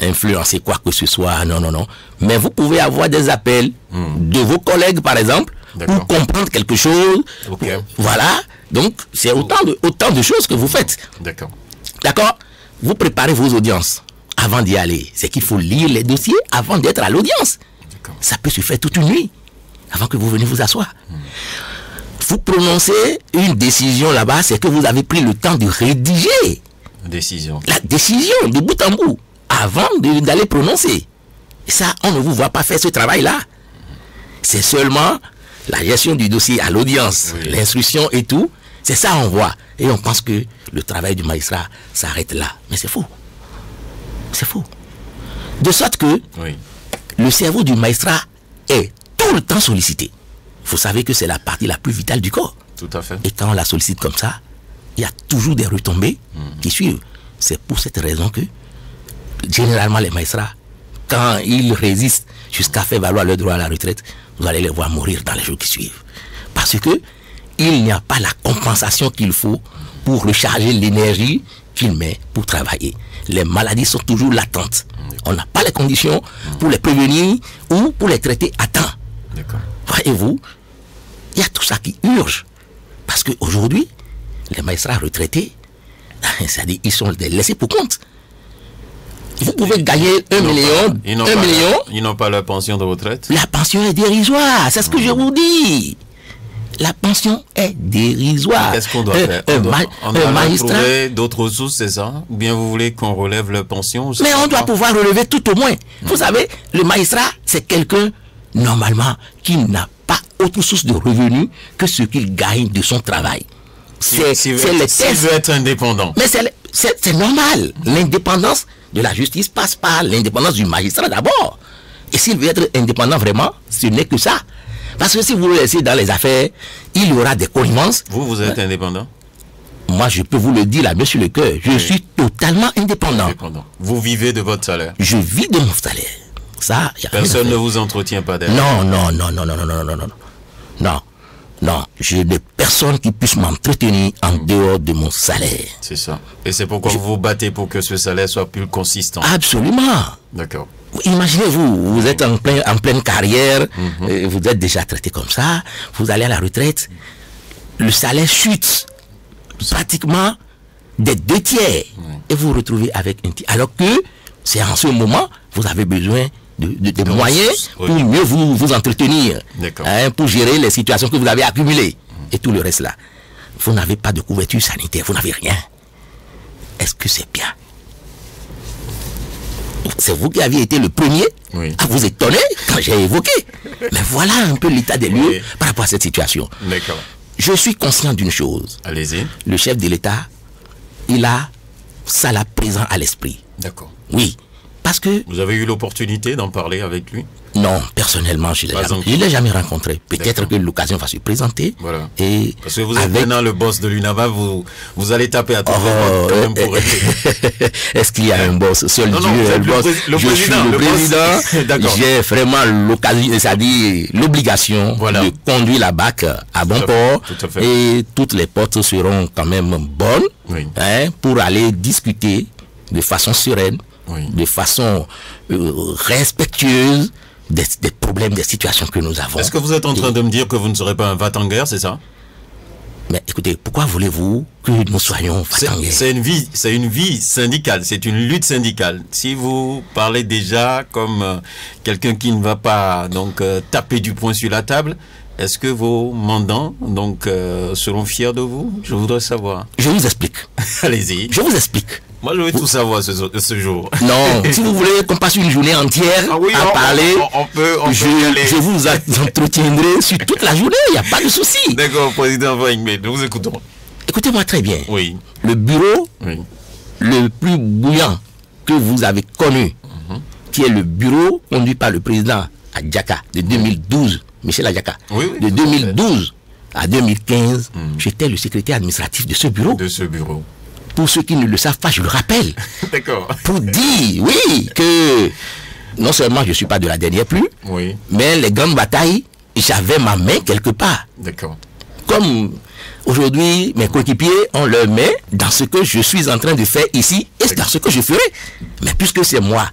influencer quoi que ce soit, non. Mais vous pouvez avoir des appels de vos collègues, par exemple, pour comprendre quelque chose. Voilà, donc c'est autant de choses que vous faites. D'accord. Vous préparez vos audiences avant d'y aller. C'est qu'il faut lire les dossiers avant d'être à l'audience. Ça peut se faire toute une nuit avant que vous veniez vous asseoir. Vous prononcez une décision là-bas, c'est que vous avez pris le temps de rédiger la décision de bout en bout avant d'aller prononcer. Et ça, on ne vous voit pas faire ce travail-là. C'est seulement la gestion du dossier à l'audience, l'instruction et tout. C'est ça on voit. Et on pense que le travail du magistrat s'arrête là. Mais c'est faux. C'est faux. De sorte que le cerveau du magistrat est tout le temps sollicité. Vous savez que c'est la partie la plus vitale du corps. Tout à fait. Et quand on la sollicite comme ça, il y a toujours des retombées qui suivent. C'est pour cette raison que, généralement, les magistrats, quand ils résistent jusqu'à faire valoir leur droit à la retraite, vous allez les voir mourir dans les jours qui suivent. Parce que il n'y a pas la compensation qu'il faut pour recharger l'énergie qu'il met pour travailler. Les maladies sont toujours latentes. On n'a pas les conditions pour les prévenir ou pour les traiter à temps. Voyez-vous, il y a tout ça qui urge. Parce qu'aujourd'hui, les magistrats retraités, c'est-à-dire ils sont laissés pour compte. Vous pouvez gagner 1 million. Ils n'ont pas la pension de retraite. La pension est dérisoire, c'est ce que je vous dis. La pension est dérisoire. Qu'est-ce qu'on doit faire? On doit trouver d'autres ressources, c'est ça? Ou bien vous voulez qu'on relève la pension? Mais on doit pouvoir relever tout au moins. Vous savez, le magistrat, c'est quelqu'un, normalement, qui n'a pas autre source de revenus que ce qu'il gagne de son travail. S'il veut être indépendant. Mais c'est normal. L'indépendance de la justice passe par l'indépendance du magistrat d'abord. Et s'il veut être indépendant vraiment, ce n'est que ça. Parce que si vous le laissez dans les affaires, il y aura des connivences. Vous êtes indépendant? Moi, je peux vous le dire là, monsieur le cœur, je suis totalement indépendant. Vous vivez de votre salaire? Je vis de mon salaire. Ça, personne ne vous entretient pas derrière? Non, je n'ai personne qui puisse m'entretenir en dehors de mon salaire. C'est ça. Et c'est pourquoi vous vous battez pour que ce salaire soit plus consistant? Absolument. D'accord. Imaginez-vous, vous êtes en pleine carrière, vous êtes déjà traité comme ça, vous allez à la retraite, le salaire chute pratiquement des 2 tiers, et vous vous retrouvez avec un tiers. Alors que c'est en ce moment, vous avez besoin de moyens pour mieux vous entretenir, pour gérer les situations que vous avez accumulées, et tout le reste là. Vous n'avez pas de couverture sanitaire, vous n'avez rien. Est-ce que c'est bien? C'est vous qui aviez été le premier à vous étonner quand j'ai évoqué. Mais voilà un peu l'état des lieux par rapport à cette situation. D'accord. Je suis conscient d'une chose. Allez-y. Le chef de l'État, il a ça là présent à l'esprit. D'accord. Oui. Parce que... Vous avez eu l'opportunité d'en parler avec lui? Non, personnellement, je ne l'ai jamais rencontré. Peut-être que l'occasion va se présenter. Voilà. Et parce que vous êtes maintenant le boss de l'UNAVA, vous allez taper à tout quand même pour rester. Est-ce qu'il y a un boss? Seul Dieu est le boss. Je suis le président. J'ai vraiment l'occasion, c'est-à-dire l'obligation de conduire la BAC à bon port. Et toutes les portes seront quand même bonnes pour aller discuter de façon sereine, de façon respectueuse des problèmes, des situations que nous avons. Est-ce que vous êtes en train de me dire que vous ne serez pas un va-t-en-guerre, c'est ça? Mais écoutez, pourquoi voulez-vous que nous soyons va-t-en-guerre? C'est une vie syndicale, c'est une lutte syndicale. Si vous parlez déjà comme quelqu'un qui ne va pas donc taper du poing sur la table, est-ce que vos mandants donc seront fiers de vous? Je voudrais savoir. Je vous explique. Allez-y. Je vous explique. Moi, je veux tout savoir ce jour. Non, si vous voulez qu'on passe une journée entière à parler, je vous entretiendrai sur toute la journée, il n'y a pas de souci. D'accord, président Vaingbe, nous vous écoutons. Écoutez-moi très bien. Oui. Le bureau le plus bouillant que vous avez connu, qui est le bureau conduit par le président Adjaka de 2012, Michel Adjaka, de 2012 à 2015, j'étais le secrétaire administratif de ce bureau. Pour ceux qui ne le savent pas, je le rappelle. D'accord. Pour dire, oui, que non seulement je ne suis pas de la dernière pluie, mais les grandes batailles, j'avais ma main quelque part. D'accord. Comme aujourd'hui, mes coéquipiers ont leur main dans ce que je suis en train de faire ici et dans ce que je ferai. Mais puisque c'est moi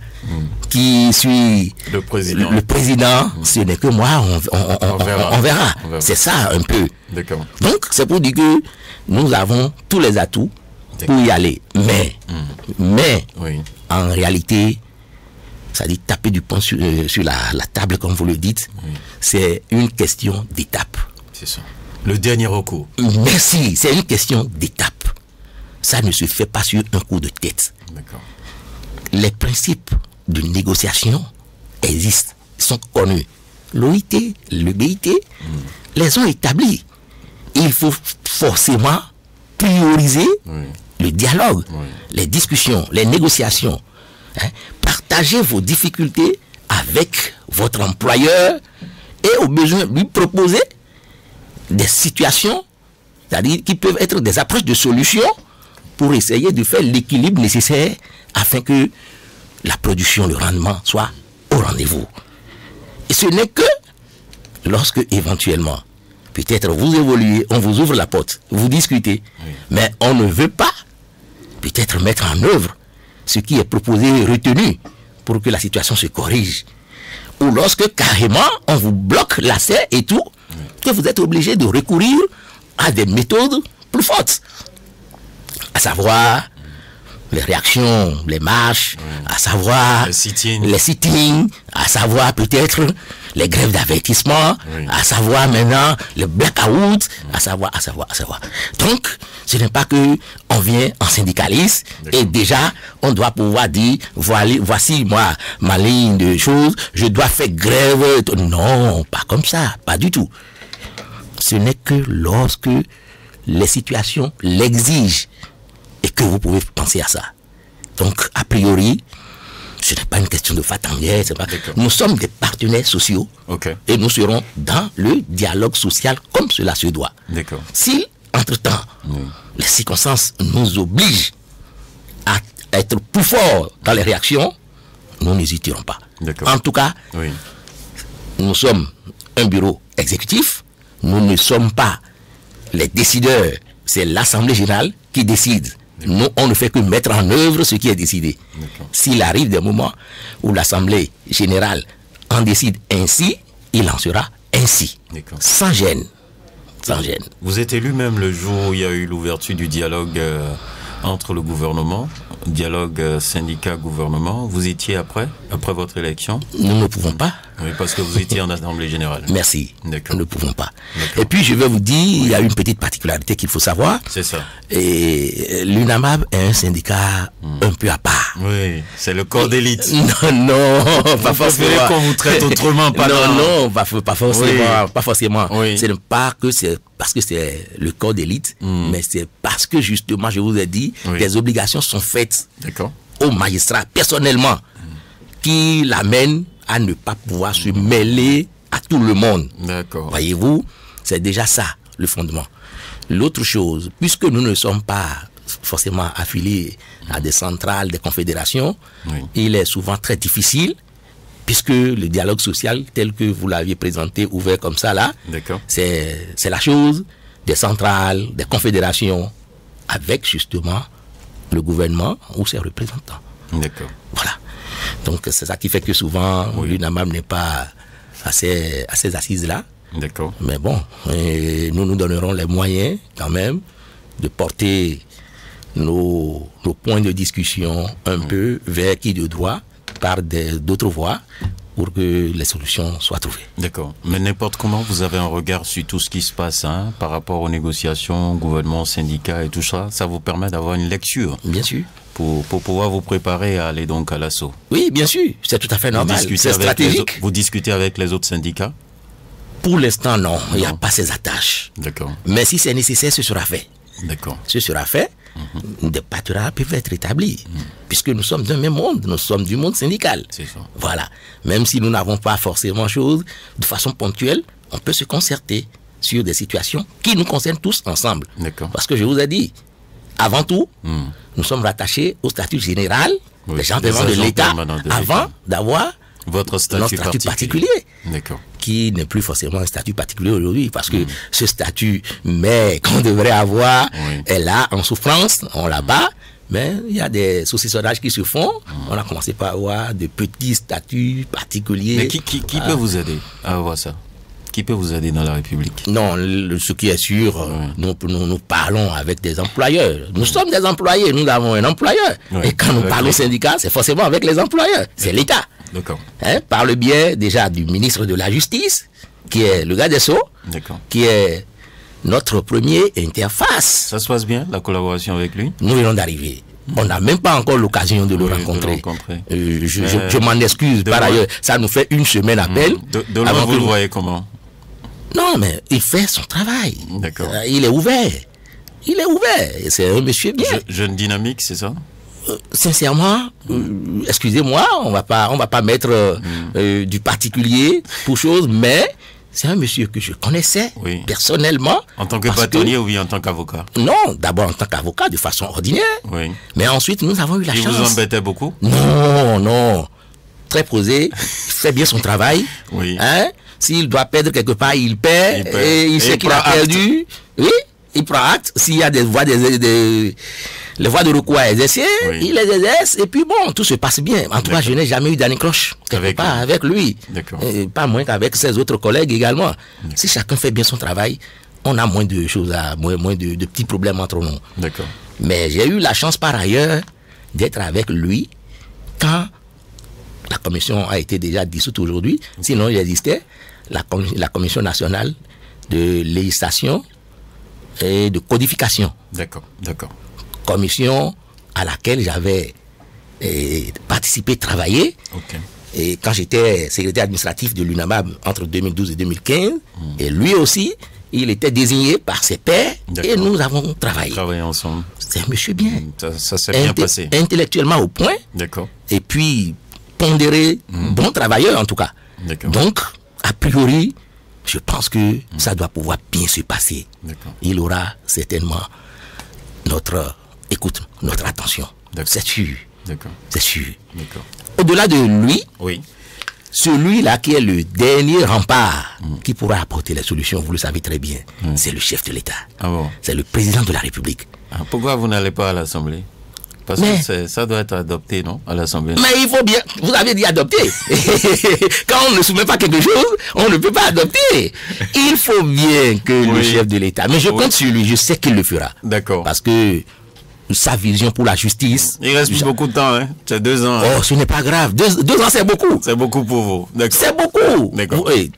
qui suis le président, ce n'est que moi, on verra. C'est ça un peu. D'accord. Donc, c'est pour dire que nous avons tous les atouts pour y aller. Mais en réalité, ça dit taper du poing sur la table, comme vous le dites, c'est une question d'étape. C'est ça. Le dernier recours. Merci, c'est une question d'étape. Ça ne se fait pas sur un coup de tête. D'accord. Les principes de négociation existent, sont connus. L'OIT, le BIT, les ont établis. Il faut forcément prioriser le dialogue, les discussions, les négociations. Partagez vos difficultés avec votre employeur et au besoin lui proposer des situations, c'est-à-dire qui peuvent être des approches de solutions pour essayer de faire l'équilibre nécessaire afin que la production, le rendement soit au rendez-vous. Et ce n'est que lorsque éventuellement peut-être vous évoluez, on vous ouvre la porte, vous discutez, mais on ne veut pas peut-être mettre en œuvre ce qui est proposé et retenu pour que la situation se corrige. Ou lorsque carrément on vous bloque l'accès et tout, que vous êtes obligé de recourir à des méthodes plus fortes, à savoir les réactions, les marches, à savoir les sit-ins, à savoir peut-être les grèves d'avertissement, à savoir maintenant le blackout, à savoir. Donc, ce n'est pas que on vient en syndicaliste et déjà on doit pouvoir dire voici moi ma ligne de choses, je dois faire grève. Non, pas comme ça, pas du tout. Ce n'est que lorsque les situations l'exigent et que vous pouvez penser à ça. Donc, a priori, ce n'est pas une question de fatanguer. Nous sommes des partenaires sociaux et nous serons dans le dialogue social comme cela se doit. Si, entre-temps, les circonstances nous obligent à être plus forts dans les réactions, nous n'hésiterons pas. En tout cas, nous sommes un bureau exécutif, nous ne sommes pas les décideurs, c'est l'Assemblée générale qui décide. Nous, on ne fait que mettre en œuvre ce qui est décidé. S'il arrive des moments où l'Assemblée générale en décide ainsi, il en sera ainsi, sans gêne. Sans gêne. Vous êtes élu même le jour où il y a eu l'ouverture du dialogue entre le gouvernement, dialogue syndicat-gouvernement. Vous étiez après votre élection? Nous ne pouvons pas. Oui, parce que vous étiez en Assemblée générale. Merci. Nous ne pouvons pas. Et puis, je vais vous dire, il y a une petite particularité qu'il faut savoir. C'est ça. Et l'UNAMAB est un syndicat un peu à part. Oui, c'est le corps d'élite. Non, pas forcément. Qu'on vous traite autrement, pas non, pas forcément. Pas forcément. Ce n'est pas que c'est parce que c'est le corps d'élite, mais c'est parce que justement, je vous ai dit, des obligations sont faites aux magistrats personnellement qui l'amènent à ne pas pouvoir se mêler à tout le monde. Voyez-vous, c'est déjà ça le fondement. L'autre chose, puisque nous ne sommes pas forcément affiliés à des centrales, des confédérations, il est souvent très difficile, puisque le dialogue social tel que vous l'aviez présenté, ouvert comme ça là, c'est la chose des centrales, des confédérations, avec justement le gouvernement ou ses représentants. Voilà. Donc c'est ça qui fait que souvent l'UNAMAB n'est pas à ces assises-là. Mais bon, nous nous donnerons les moyens quand même de porter nos points de discussion un peu vers qui de droit par d'autres voies pour que les solutions soient trouvées. Mais n'importe comment, vous avez un regard sur tout ce qui se passe par rapport aux négociations, gouvernement, syndicats et tout ça. Ça vous permet d'avoir une lecture. Bien sûr. Pour pouvoir vous préparer à aller donc à l'assaut. Oui, bien sûr. C'est tout à fait normal. C'est stratégique. Vous discutez avec les autres syndicats? Pour l'instant, non. Il n'y a pas ces attaches. Mais si c'est nécessaire, ce sera fait. Ce sera fait. Des partenariats peuvent être établis, puisque nous sommes d'un même monde, nous sommes du monde syndical. Voilà. Même si nous n'avons pas forcément chose, de façon ponctuelle, on peut se concerter sur des situations qui nous concernent tous ensemble. Parce que je vous ai dit, avant tout, nous sommes rattachés au statut général des gens de l'État avant d'avoir notre statut particulier. Qui n'est plus forcément un statut particulier aujourd'hui, parce que ce statut, mais qu'on devrait avoir, est là en souffrance, on l'a pas, mais il y a des saucissonnages qui se font. On a commencé par avoir de petits statuts particuliers. Mais qui peut vous aider à avoir ça? Qui peut vous aider dans la République? Non, ce qui est sûr, nous parlons avec des employeurs. Nous sommes des employés, nous avons un employeur. Et quand nous parlons syndicat, c'est forcément avec les employeurs, c'est l'État. Par le biais déjà du ministre de la Justice, qui est le garde des Sceaux, qui est notre premier interface. Ça se passe bien, la collaboration avec lui? Nous venons d'arriver. On n'a même pas encore l'occasion de le rencontrer. Je m'en excuse par ailleurs. Ça nous fait une semaine à peine. De loin, vous le voyez comment? Non, mais il fait son travail. Il est ouvert. Il est ouvert. C'est un monsieur bien. Jeune dynamique, c'est ça? Sincèrement, excusez-moi, on va pas mettre du particulier pour chose, mais c'est un monsieur que je connaissais personnellement. En tant que bâtonnier ou en tant qu'avocat? Non, d'abord en tant qu'avocat de façon ordinaire. Mais ensuite, nous avons eu la chance. Il vous embêtait beaucoup? Non. Très posé, il fait bien son travail. S'il doit perdre quelque part, il perd. Et il sait qu'il a perdu. Oui, il prend acte. S'il y a des voies, les voies de recours à exercer, il les exerce. Et puis bon, tout se passe bien. En tout cas, je n'ai jamais eu d'anicroche avec lui. Pas moins qu'avec ses autres collègues également. Si chacun fait bien son travail, on a moins de choses, moins de petits problèmes entre nous. Mais j'ai eu la chance par ailleurs d'être avec lui quand la commission a été déjà dissoute aujourd'hui. Sinon, il existait la commission nationale de législation et de codification. Commission à laquelle j'avais participé, travaillé. Et quand j'étais secrétaire administratif de l'UNAMAB entre 2012 et 2015, et lui aussi, il était désigné par ses pairs et nous avons travaillé ensemble. C'est un monsieur bien. Ça s'est bien passé. Intellectuellement au point. Et puis pondéré, bon travailleur en tout cas. Donc, a priori, je pense que ça doit pouvoir bien se passer. Il aura certainement notre écoute, notre attention. C'est sûr. C'est sûr. Au-delà de lui, celui-là qui est le dernier rempart qui pourra apporter les solutions, vous le savez très bien, c'est le chef de l'État. C'est le président de la République. Pourquoi vous n'allez pas à l'Assemblée? Parce que ça doit être adopté, non, à l'Assemblée. Mais il faut bien, vous avez dit adopter. Quand on ne soumet pas quelque chose, on ne peut pas adopter. Il faut bien que le chef de l'État, mais je compte sur lui, je sais qu'il le fera. Parce que sa vision pour la justice. Il reste beaucoup de temps, hein. C'est 2 ans. Oh, ce n'est pas grave. 2 ans, c'est beaucoup. C'est beaucoup pour vous. C'est beaucoup.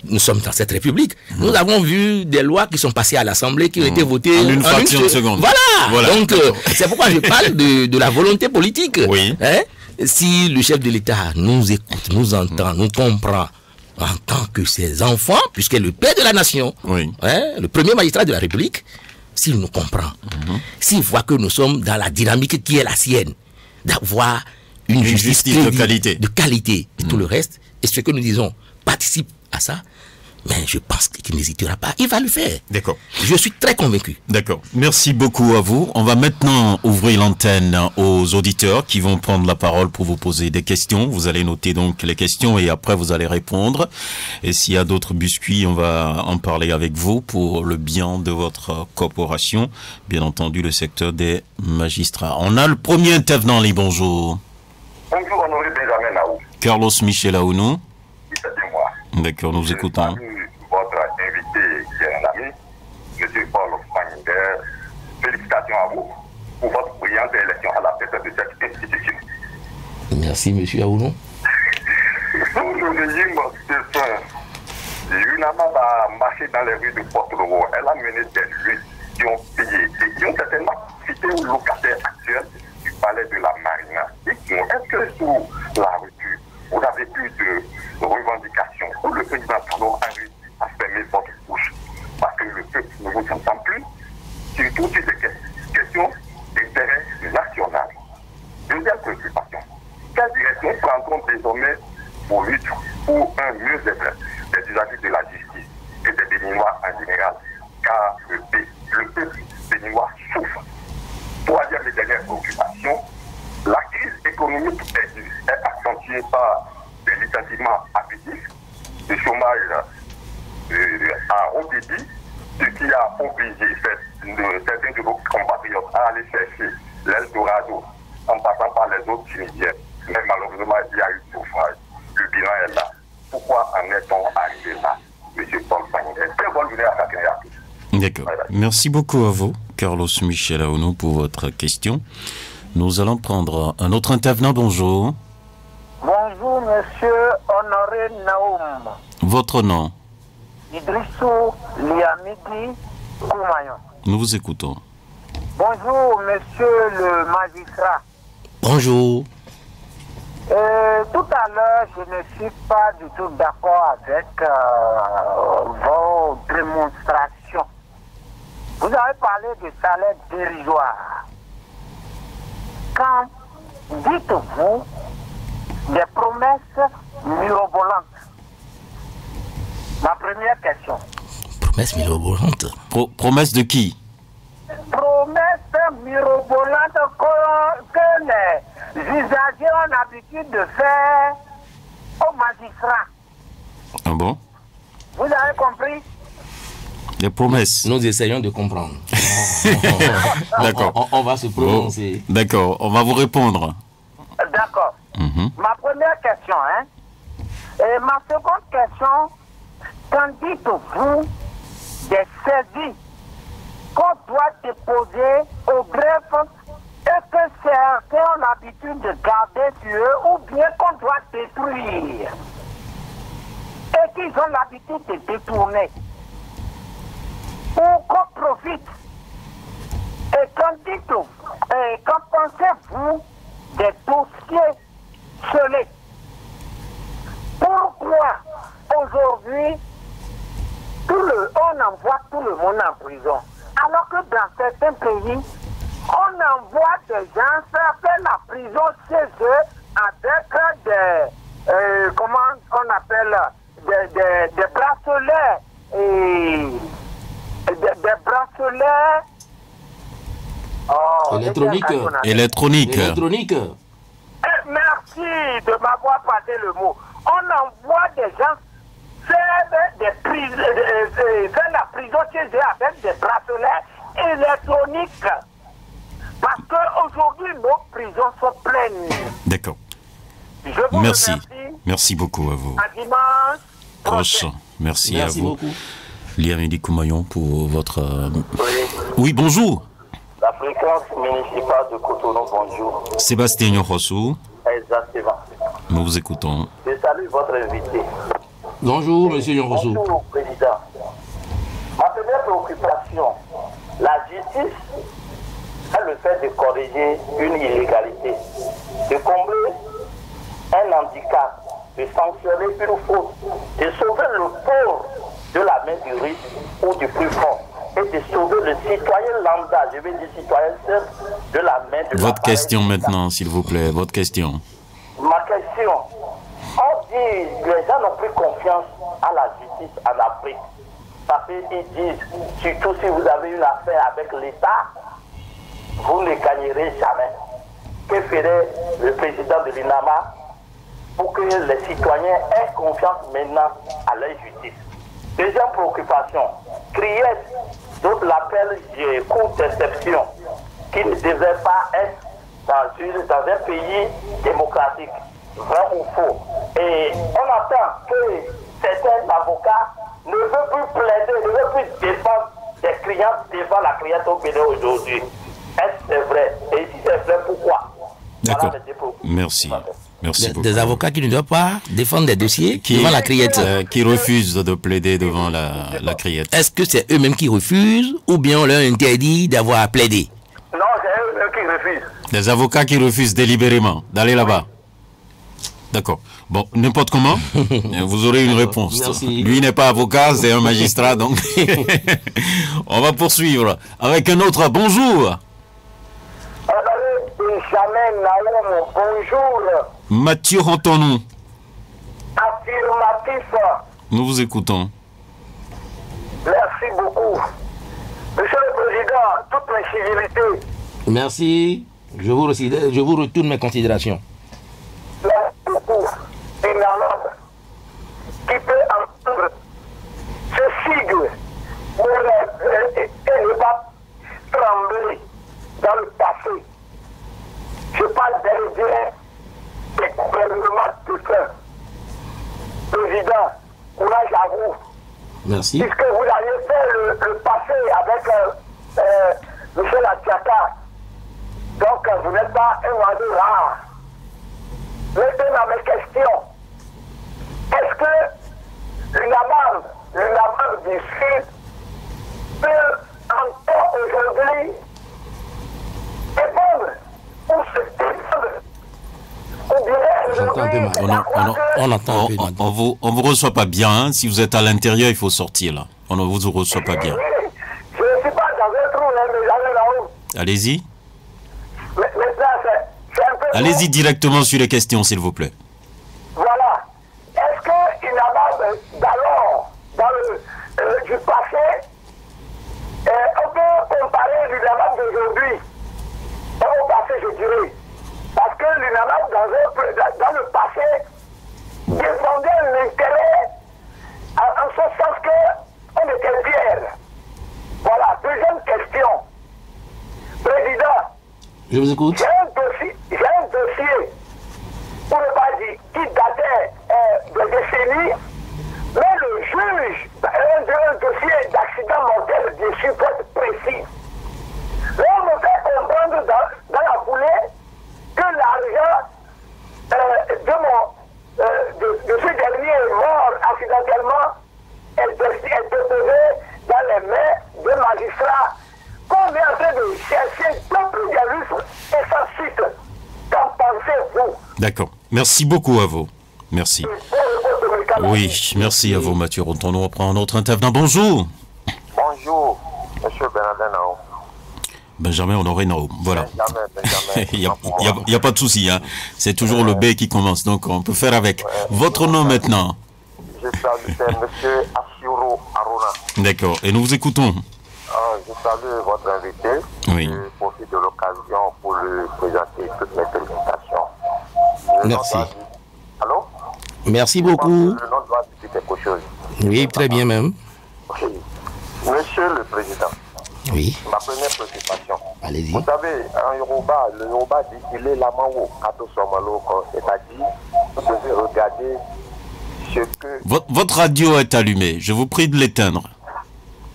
Nous sommes dans cette République. Nous avons vu des lois qui sont passées à l'Assemblée, qui ont été votées en une fraction de seconde. Voilà. Donc, c'est pourquoi je parle de la volonté politique. Hein? Si le chef de l'État nous écoute, nous entend, nous comprend, en tant que ses enfants, puisqu'il est le père de la nation, le premier magistrat de la République, s'il nous comprend, s'il voit que nous sommes dans la dynamique qui est la sienne, d'avoir une justice de qualité, et tout le reste, et ce que nous disons participe à ça, mais je pense qu'il n'hésitera pas, il va le faire. Je suis très convaincu. Merci beaucoup à vous. On va maintenant ouvrir l'antenne aux auditeurs qui vont prendre la parole pour vous poser des questions. Vous allez noter donc les questions et après vous allez répondre. Et s'il y a d'autres biscuits, on va en parler avec vous pour le bien de votre corporation. Bien entendu, le secteur des magistrats. On a le premier intervenant, les bonjour. Bonjour, honoré Benjamin Naou. Carlos Michel Aounou. C'est moi. D'accord, nous écoutons. Votre invité qui est un ami, M. Paul Maninger, félicitations à vous pour votre brillante élection à la tête de cette institution. Merci, M. Aounou. L'UNAMAB a marché dans les rues de Porto-Novo. Elle a mené des luttes qui ont payé et qui ont certainement cité aux locataires actuels du palais de la Marina. Est-ce que sous la rupture, vous avez plus de revendications où le président Talon a réussi à fermer votre bouche parce que le peuple ne vous entend plus, surtout sur des questions d'intérêt national? Deuxième préoccupation, quelle direction prendront désormais pour lutter pour un mieux-être des usagers de la justice et des Béninois en général, car le peuple béninois souffre. Troisième et dernière préoccupation, la crise économique est accentuée par des licenciements abusifs, des chômages à haut débit, ce qui a obligé certains de nos compatriotes à aller chercher l'Eldorado en passant par les autres Tunisiens. Mais malheureusement, il y a eu souffrage. Le bilan est là. Pourquoi en est-on arrivé là, M. Paul Maninger? Très bonne journée à chacun et à tous. D'accord. Merci beaucoup à vous, Carlos Michel Aounou, pour votre question. Nous allons prendre un autre intervenant. Bonjour. Bonjour, monsieur Honoré Naoum. Votre nom? Idrissou Liamidi Koumayon. Nous vous écoutons. Bonjour, monsieur le magistrat. Bonjour. Tout à l'heure, je ne suis pas du tout d'accord avec vos démonstrations. Vous avez parlé de salaire dérisoire. Quand dites-vous des promesses mirobolantes? Ma première question. Promesses mirobolantes. Promesses de qui? Promesses mirobolantes que les usagers ont l'habitude de faire aux magistrats. Ah bon? Vous avez compris? Les promesses. Nous essayons de comprendre. D'accord. On va se prononcer. D'accord, on va vous répondre. D'accord. Ma première question, hein. Et ma seconde question, qu'en dites-vous des saisis qu'on doit déposer au greffe et que certains ont l'habitude de garder sur eux ou bien qu'on doit détruire et qu'ils ont l'habitude de détourner ou qu'on profite? Et qu'en pensez-vous des dossiers scellés? Pourquoi aujourd'hui on envoie tout le monde en prison alors que dans certains pays on envoie des gens faire la prison chez eux avec comment on appelle des bracelets et des bracelets électronique. Merci de m'avoir passé le mot. On envoie des gens faire la prison chez eux avec des bracelets électroniques. Parce qu'aujourd'hui, nos prisons sont pleines. D'accord. Merci. Merci beaucoup à vous. À dimanche prochain. Merci à vous. Beaucoup. Liamedi Koumayon pour votre... Oui, bonjour. La fréquence municipale de Cotonou, bonjour. Sébastien Nyokhosou. Exactement. Nous vous écoutons. Je salue votre invité. Bonjour, monsieur Nyokhosou. Bonjour, président. Ma première préoccupation, la justice a le fait de corriger une illégalité, de combler un handicap, de sanctionner une faute, de sauver le pauvre de la main du riche ou du plus fort, et de sauver le citoyen lambda, je vais dire citoyen seul, de la main de votre question maintenant, s'il vous plaît, votre question. Ma question, on dit que les gens n'ont plus confiance à la justice en Afrique. Parce qu'ils disent, surtout si vous avez une affaire avec l'État, vous ne gagnerez jamais. Que ferait le président de l'INAMA pour que les citoyens aient confiance maintenant à leur justice? Deuxième préoccupation, Criès, d'autres l'appellent courte exception, qui ne devrait pas être dans un pays démocratique, vrai ou faux. Et on attend que certains avocats ne veulent plus plaider, ne veulent plus défendre des clients devant la cliente au Bénin aujourd'hui. Est-ce que c'est vrai? Et si c'est vrai, pourquoi? D'accord. Merci. Merci beaucoup. Des avocats qui ne doivent pas défendre des dossiers devant la criette. Qui refusent de plaider devant la criette. Est-ce que c'est eux-mêmes qui refusent ou bien on leur interdit d'avoir à plaider? Non, c'est eux-mêmes qui refusent. Des avocats qui refusent délibérément d'aller là-bas. D'accord. Bon, n'importe comment, vous aurez une réponse. Merci. Lui n'est pas avocat, c'est un magistrat, donc on va poursuivre avec un autre. Bonjour. Bonjour. Mathieu Rantonou. Affirmatif. Nous vous écoutons. Merci beaucoup. Monsieur le Président, toutes mes civilités. Merci. Je vous retourne mes considérations. Merci beaucoup. Une langue qui peut entendre ce sigle et ne pas trembler dans le passé. Je parle des gouvernements tout ça. Président, courage à vous. Merci. Puisque vous aviez fait le passé avec M. Latiaka. Donc, vous n'êtes pas un oiseau rare. Maintenant, mes questions. Est-ce que l'UNAMAR du Sud peut encore aujourd'hui répondre ou se défendre? On entend un peu. On vous reçoit pas bien. Hein. Si vous êtes à l'intérieur, il faut sortir là. On ne vous reçoit pas bien. Je ne suis pas dans un trou, mais j'allais là-haut. Allez-y. Mais ça, c'est un peu... Allez-y directement sur les questions, s'il vous plaît. Voilà. Est-ce qu'il y a d'alors, dans du passé, on peut comparer l'UNAMAP d'aujourd'hui au passé, je dirais. Parce que l'UNAMAP, dans le passé, défendait l'intérêt en ce sens Je vous écoute. J'ai un dossier, pour ne pas dire, qui datait de décennies, mais le juge, un dossier d'accident mortel de support précis. Là, on me fait comprendre dans la foulée que l'argent de ce dernier mort accidentellement est déposé dans les mains des magistrats. Qu'on est en train de chercher tout pluralisme et sans suite. Qu'en pensez-vous? D'accord. Merci beaucoup à vous. Merci. Oui, merci à vous, Mathieu. On reprend un autre intervenant. Bonjour. Bonjour, monsieur Bernardin Nao. Benjamin Honoré Nao. Voilà. Benjamin. Il n'y a pas de souci. Hein. C'est toujours le B qui commence. Donc, on peut faire avec. Votre nom maintenant? Je salue, c'est monsieur Ashiro Aruna. D'accord. Et nous vous écoutons. Je salue votre invité. Oui. Je profite de l'occasion pour lui présenter toutes mes félicitations. Merci. Allô? Merci Je pense beaucoup. que le nom doit dire quelque chose. Oui, très bien même. Oui. Monsieur le Président, Oui, ma première préoccupation. allez-y. Vous savez, en Yoruba, le Yoruba dit il est la mawo, kato somalo, c'est-à-dire, vous devez regarder ce que. Votre radio est allumée. Je vous prie de l'éteindre.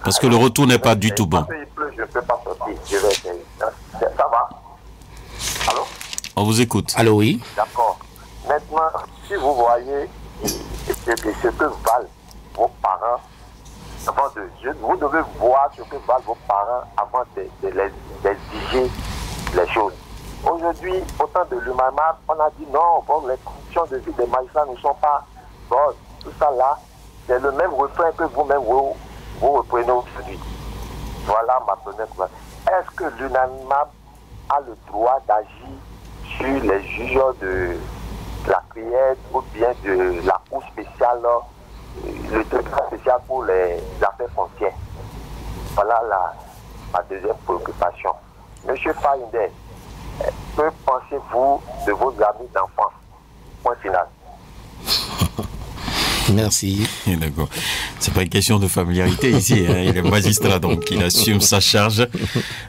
Parce que le retour n'est pas du tout bon. Parce qu'il pleut, je ne peux pas sortir. Je vais essayer. Ça va? Allô? On vous écoute. Allô, oui. D'accord. Maintenant, si vous voyez ce que valent vos parents avant de. Vous devez voir ce que valent vos parents avant d'exiger les choses. Aujourd'hui, au temps de l'UMAMA, on a dit non, bon, les conditions de vie des magistrats ne sont pas bonnes. Tout ça là, c'est le même refrain que vous-même vous reprenez aujourd'hui. Voilà ma première question. Est-ce que l'UNAMAB a le droit d'agir sur les juges de la prière ou bien de la Cour spéciale, le tribunal spécial pour les affaires foncières? Voilà ma deuxième préoccupation. Monsieur Faïndé, que pensez-vous de vos amis d'enfance? Point final. Merci. D'accord. C'est pas une question de familiarité ici. Hein. Il est magistrat, donc il assume sa charge.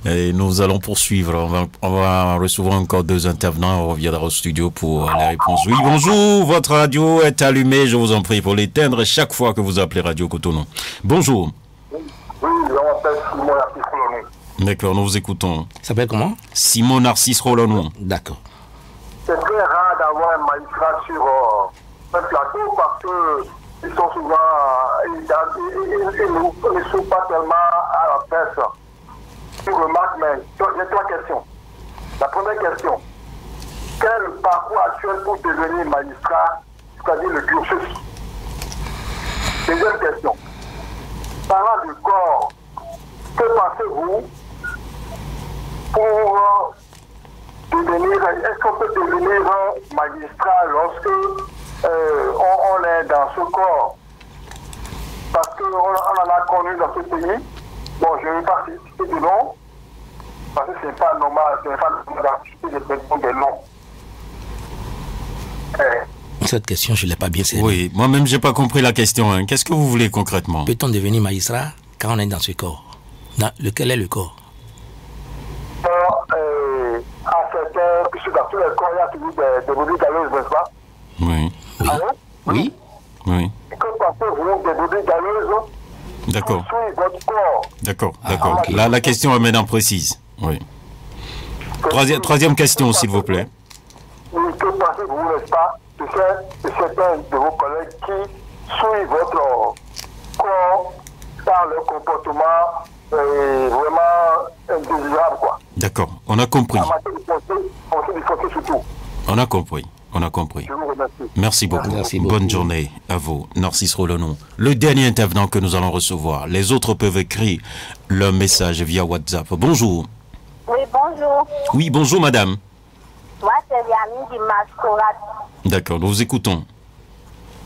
Et nous allons poursuivre. On va recevoir encore 2 intervenants. On reviendra au studio pour la réponse. Oui, bonjour. Votre radio est allumée. Je vous en prie pour l'éteindre chaque fois que vous appelez Radio Cotonou. Bonjour. Oui, je m'appelle Simon Narcisse Rolonou. D'accord, nous vous écoutons. Ça s'appelle comment? Simon Narcisse Rolonou. D'accord. C'est très rare d'avoir un magistrat sur un plateau parce que ils sont souvent, ils ne sont pas tellement à la presse. Je remarque, mais j'ai 3 questions. La première question, quel est le parcours actuel pour devenir magistrat, c'est-à-dire le cursus? Deuxième question, parlant du corps, que pensez-vous pour devenir, est-ce qu'on peut devenir magistrat lorsque on est dans ce corps? Parce qu'on en a connu dans ce pays. Bon, je ne vais pas citer de nom, parce que ce n'est pas normal, ce n'est pas normal de citer des noms. Cette question, je ne l'ai pas bien saisi. Oui, moi-même, je n'ai pas compris la question. Hein. Qu'est-ce que vous voulez concrètement? Peut-on devenir magistrat quand on est dans ce corps? Lequel est le corps? À certains, puisque dans tous les corps, il y a toujours des brebis galeuses, n'est-ce pas? Oui. Oui. Allô? Oui. Oui. Que pensez-vous des brebis galeuses? D'accord. Sur votre corps. D'accord, d'accord. La question est maintenant précise. Oui. Troisième question, s'il vous plaît. Oui, que pensez-vous, n'est-ce pas, de certains de vos collègues qui suivent votre corps par leur comportement vraiment indésirable, quoi? D'accord, on a compris. En matière de foncier surtout. On a compris. On a compris. Je vous remercie. Merci beaucoup. Merci beaucoup. Bonne journée à vous, Narcisse Rolonou. Le dernier intervenant que nous allons recevoir. Les autres peuvent écrire leur message via WhatsApp. Bonjour. Oui, bonjour. Oui, bonjour madame. Moi, c'est Yamine du Mascorat. D'accord, nous vous écoutons.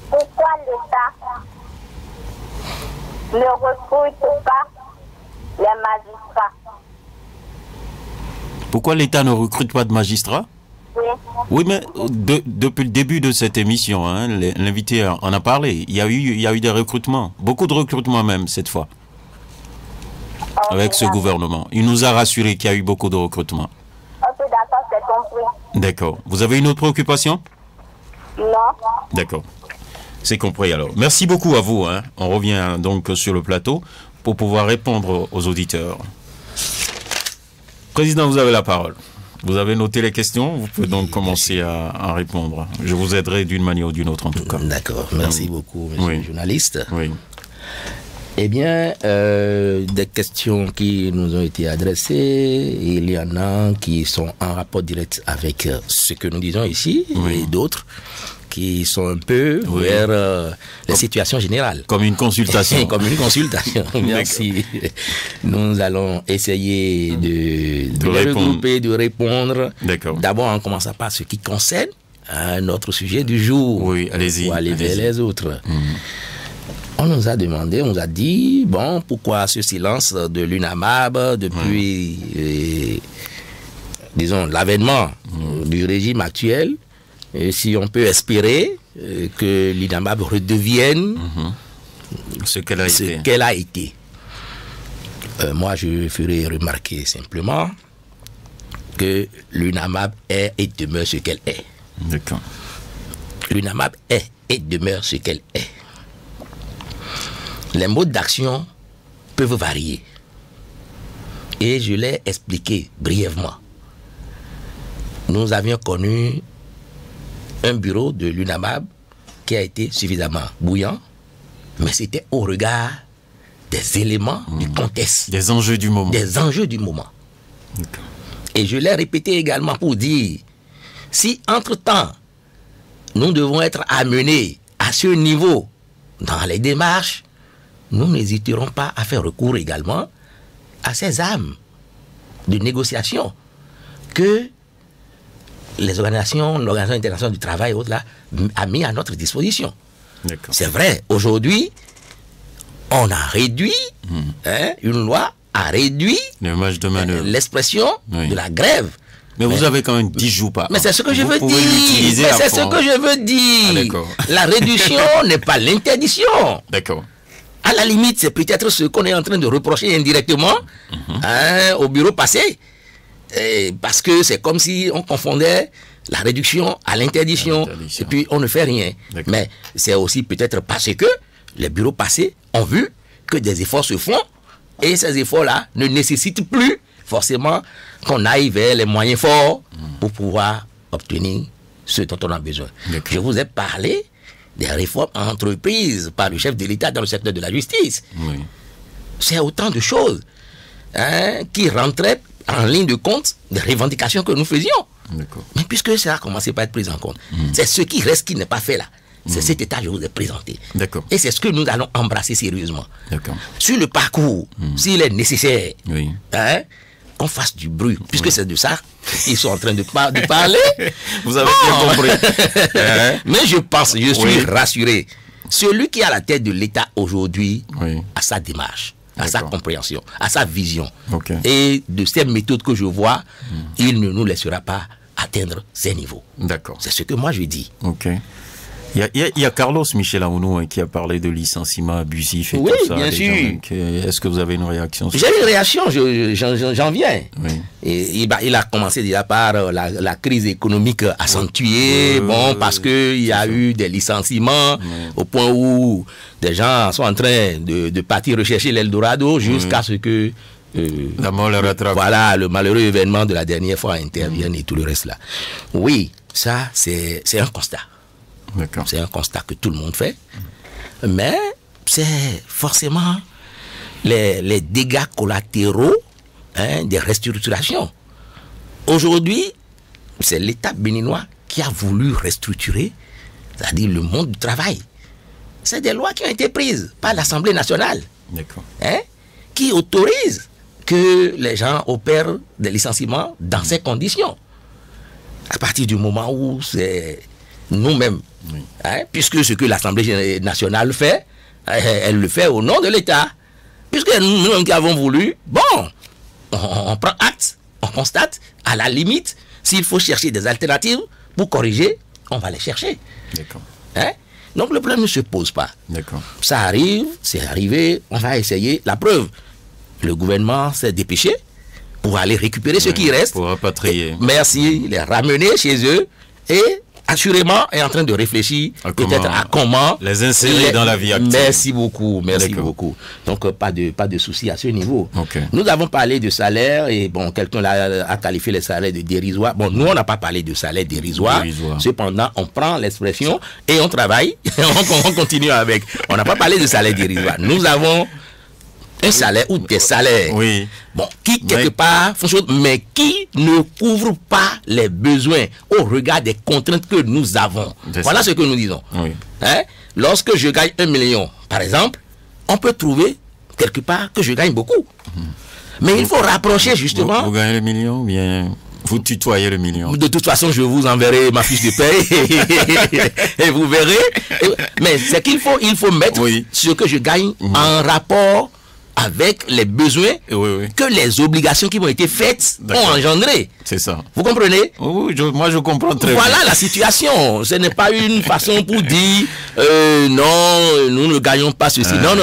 Pourquoi l'État ne recrute pas les magistrats? Pourquoi l'État ne recrute pas de magistrats? Oui. Oui, mais depuis le début de cette émission, hein, l'invité en a parlé. Il y a eu des recrutements, beaucoup de recrutements même cette fois, avec ce gouvernement. Il nous a rassuré qu'il y a eu beaucoup de recrutements. Ok, d'accord. compris. D'accord. Vous avez une autre préoccupation? Non. D'accord. C'est compris alors. Merci beaucoup à vous. Hein. On revient donc sur le plateau pour pouvoir répondre aux auditeurs. Président, vous avez la parole. Vous avez noté les questions, vous pouvez donc commencer à répondre. Je vous aiderai d'une manière ou d'une autre en tout cas. D'accord, merci beaucoup, monsieur le journaliste. Oui. Eh bien, des questions qui nous ont été adressées, il y en a qui sont en rapport direct avec ce que nous disons ici, et d'autres qui sont un peu vers les situations générales. Comme une consultation. Comme une consultation. Merci. Nous allons essayer de regrouper, de répondre. D'accord. D'abord, en commençant par ce qui concerne notre sujet du jour. Oui, allez-y. Pour aller vers les autres. On nous a demandé, on nous a dit, bon, pourquoi ce silence de l'UNAMAB depuis, disons, l'avènement du régime actuel? Et si on peut espérer que l'UNAMAB redevienne ce qu'elle a été. Moi, je ferai remarquer simplement que l'UNAMAB est et demeure ce qu'elle est. D'accord. L'UNAMAB est et demeure ce qu'elle est. Les modes d'action peuvent varier. Et je l'ai expliqué brièvement. Nous avions connu un bureau de l'UNAMAB qui a été suffisamment bouillant, mais c'était au regard des éléments du contexte. Des enjeux du moment. Des enjeux du moment. Et je l'ai répété également pour dire, si entre-temps, nous devons être amenés à ce niveau dans les démarches, nous n'hésiterons pas à faire recours également à ces armes de négociation que l'Organisation internationale du travail et autres là, a mis à notre disposition. C'est vrai, aujourd'hui, on a réduit, une loi a réduit l'expression de la grève. Mais vous avez quand même 10 jours par an. Mais c'est ce que je veux dire. C'est ce que je veux dire. La réduction n'est pas l'interdiction. D'accord. À la limite, c'est peut-être ce qu'on est en train de reprocher indirectement au bureau passé. Parce que c'est comme si on confondait la réduction à l'interdiction. Et puis on ne fait rien. Mais c'est aussi peut-être parce que les bureaux passés ont vu que des efforts se font. Et ces efforts-là ne nécessitent plus forcément qu'on aille vers les moyens forts pour pouvoir obtenir ce dont on a besoin. Je vous ai parlé des réformes entreprises par le chef de l'État dans le secteur de la justice. C'est autant de choses qui rentraient en ligne de compte des revendications que nous faisions. Mais puisque ça a commencé par être pris en compte, c'est ce qui reste qui n'est pas fait là. C'est cet état que je vous ai présenté. Et c'est ce que nous allons embrasser sérieusement. Sur le parcours, s'il est nécessaire, qu'on fasse du bruit, puisque c'est de ça qu'ils sont en train de parler. Vous avez bien compris. Mais je pense, je suis rassuré. Celui qui est à la tête de l'État aujourd'hui a sa démarche, à sa compréhension, à sa vision. Et de ces méthodes que je vois, il ne nous laissera pas atteindre ces niveaux. C'est ce que moi je dis. Il y a Carlos Michel Aounou qui a parlé de licenciement abusif et tout ça. Bien sûr. Est-ce que vous avez une réaction? J'ai une réaction, j'en viens. Et il a commencé déjà par la crise économique accentuée, parce qu'il y a eu des licenciements au point où des gens sont en train de partir rechercher l'Eldorado jusqu'à ce que la mort le rattrape. Voilà, le malheureux événement de la dernière fois intervienne et tout le reste là. Oui, ça c'est un constat. C'est un constat que tout le monde fait. Mais c'est forcément les dégâts collatéraux des restructurations. Aujourd'hui, c'est l'État béninois qui a voulu restructurer, c'est-à-dire le monde du travail. C'est des lois qui ont été prises par l'Assemblée nationale, qui autorisent que les gens opèrent des licenciements dans ces conditions. À partir du moment où c'est nous-mêmes, puisque ce que l'Assemblée nationale fait, elle le fait au nom de l'État. Puisque nous-mêmes qui avons voulu, on prend acte, on constate, à la limite, s'il faut chercher des alternatives pour corriger, on va les chercher. Donc le problème ne se pose pas. Ça arrive, c'est arrivé, on va essayer. La preuve, le gouvernement s'est dépêché pour aller récupérer ce qui reste. Pour rapatrier. Merci, les ramener chez eux et assurément est en train de réfléchir peut-être à comment les insérer dans la vie active. Merci beaucoup, merci beaucoup. Donc pas de souci à ce niveau. Okay. Nous avons parlé de salaire et bon, quelqu'un a qualifié les salaires de dérisoires. Bon, nous on n'a pas parlé de salaire dérisoire. Cependant, on prend l'expression et on travaille, on continue avec. On n'a pas parlé de salaire dérisoire. Nous avons un salaire ou des salaires, bon, qui quelque part fonctionne, mais qui ne couvre pas les besoins au regard des contraintes que nous avons. Voilà ce que nous disons. Hein? Lorsque je gagne 1 million, par exemple, on peut trouver quelque part que je gagne beaucoup. Mais il faut rapprocher justement. Vous gagnez le million ou bien vous tutoyez le million? De toute façon, je vous enverrai ma fiche de paye et vous verrez. Mais c'est qu'il faut mettre ce que je gagne en rapport avec les besoins que les obligations qui ont été faites ont engendré. C'est ça. Vous comprenez? Oui, moi je comprends très bien. Voilà la situation. Ce n'est pas une façon pour dire non, nous ne gagnons pas ceci. Non.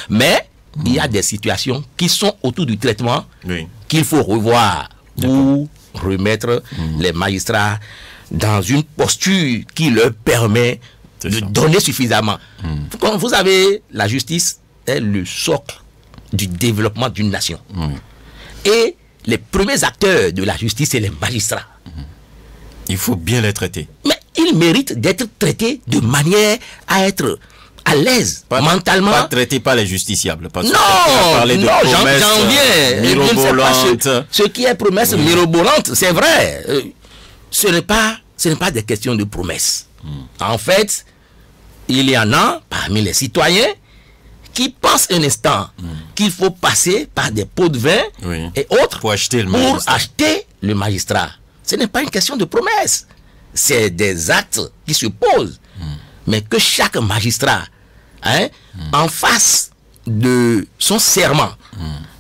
Mais il y a des situations qui sont autour du traitement qu'il faut revoir pour remettre les magistrats dans une posture qui leur permet de donner suffisamment. Comme vous savez, la justice est le socle du développement d'une nation. Et les premiers acteurs de la justice, c'est les magistrats. Il faut bien les traiter. Mais ils méritent d'être traités de manière à être à l'aise mentalement. Pas traités par les justiciables. Non, j'en viens. Je ne sais pas ce qui est promesse mirobolante, c'est vrai. Ce n'est pas des questions de promesses. En fait, il y en a parmi les citoyens qui pensent un instant qu'il faut passer par des pots de vin et autres pour acheter le magistrat. Ce n'est pas une question de promesse. C'est des actes qui se posent. Mais que chaque magistrat, en face de son serment,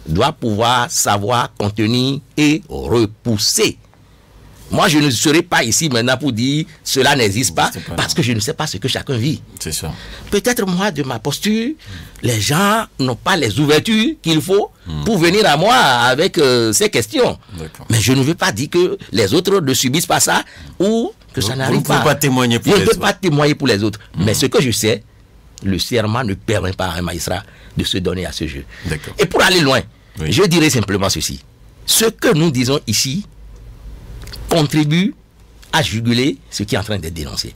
doit pouvoir savoir contenir et repousser. Moi, je ne serai pas ici maintenant pour dire cela n'existe pas, parce que je ne sais pas ce que chacun vit. C'est ça. Peut-être moi, de ma posture, les gens n'ont pas les ouvertures qu'il faut pour venir à moi avec ces questions. Mais je ne veux pas dire que les autres ne subissent pas ça ou que ça n'arrive pas. Vous ne pouvez pas témoigner pour les autres. Je ne peux pas témoigner pour les autres. Mais ce que je sais, le serment ne permet pas à un magistrat de se donner à ce jeu. Et pour aller loin, je dirais simplement ceci. Ce que nous disons ici contribue à juguler ce qui est en train d'être dénoncé.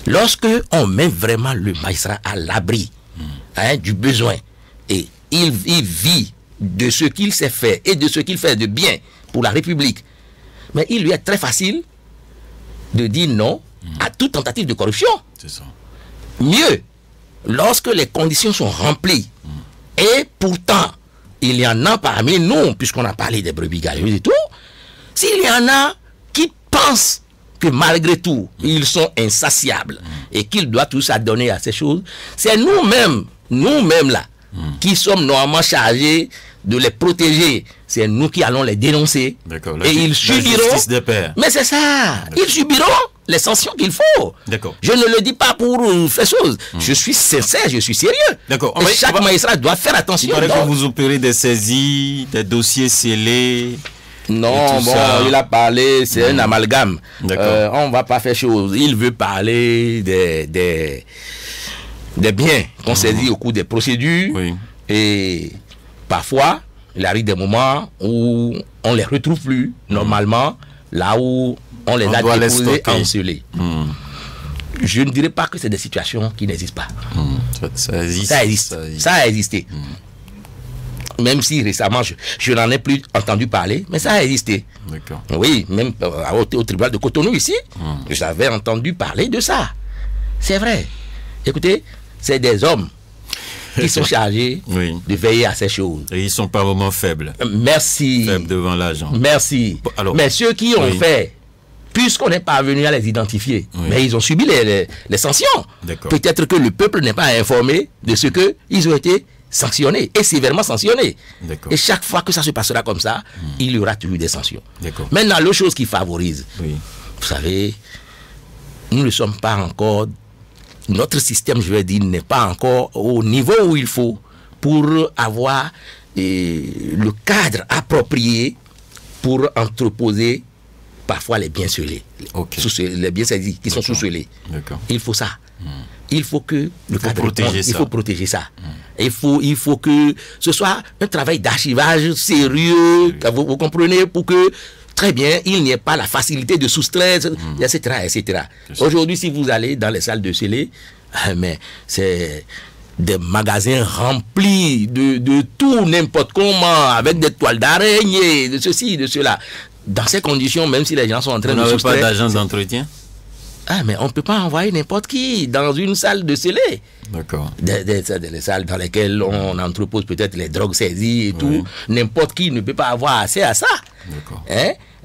Lorsque on met vraiment le magistrat à l'abri du besoin et il vit de ce qu'il sait faire et de ce qu'il fait de bien pour la République, mais il lui est très facile de dire non à toute tentative de corruption. Mieux, lorsque les conditions sont remplies et pourtant il y en a parmi nous, puisqu'on a parlé des brebis galeuses et tout, s'il y en a qui pensent que malgré tout, ils sont insatiables et qu'ils doivent tous s'adonner à ces choses, c'est nous-mêmes là, qui sommes normalement chargés de les protéger. C'est nous qui allons les dénoncer. Et ils subiront. Mais c'est ça. Ils subiront les sanctions qu'il faut. Je ne le dis pas pour faire chose. Je suis sincère, je suis sérieux. Et chaque magistrat doit faire attention. Il paraît que vous opérez des saisies, des dossiers scellés. Non, bon, il a parlé, c'est un amalgame. On ne va pas faire chose. Il veut parler des biens qu'on saisit au cours des procédures. Et parfois, il arrive des moments où on ne les retrouve plus, normalement, là où on les a déposés encelés. Je ne dirais pas que c'est des situations qui n'existent pas. Ça existe. Ça a existé. Même si récemment, je n'en ai plus entendu parler, mais ça a existé. Oui, même au tribunal de Cotonou ici, j'avais entendu parler de ça. C'est vrai. Écoutez, c'est des hommes qui sont chargés de veiller à ces choses. Et ils ne sont pas vraiment faibles. Merci. Faibles devant l'argent. Merci. Alors, mais ceux qui ont fait, puisqu'on n'est pas venu à les identifier, mais ils ont subi les sanctions. Peut-être que le peuple n'est pas informé de ce qu'ils ont été sanctionnés et sévèrement sanctionnés. Et chaque fois que ça se passera comme ça, il y aura toujours des sanctions. Maintenant, l'autre chose qui favorise, vous savez, nous ne sommes pas encore, notre système, je vais dire, n'est pas encore au niveau où il faut pour avoir le cadre approprié pour entreposer parfois les biens scellés. Les biens saisis qui sont sous-scellés. Il faut ça. Il faut que le cadre il faut protéger ça. Il faut que ce soit un travail d'archivage sérieux, vous comprenez, pour que très bien, il n'y ait pas la facilité de soustraire, etc., etc. Aujourd'hui, si vous allez dans les salles de scellés, mais c'est des magasins remplis de tout, n'importe comment, avec des toiles d'araignée, de ceci, de cela. Dans ces conditions, même si les gens sont en train de soustraire... Vous n'avez pas d'agence d'entretien? Mais on ne peut pas envoyer n'importe qui dans une salle de scellé. D'accord. Des salles dans lesquelles on entrepose peut-être les drogues saisies et tout. N'importe qui ne peut pas avoir accès à ça. D'accord.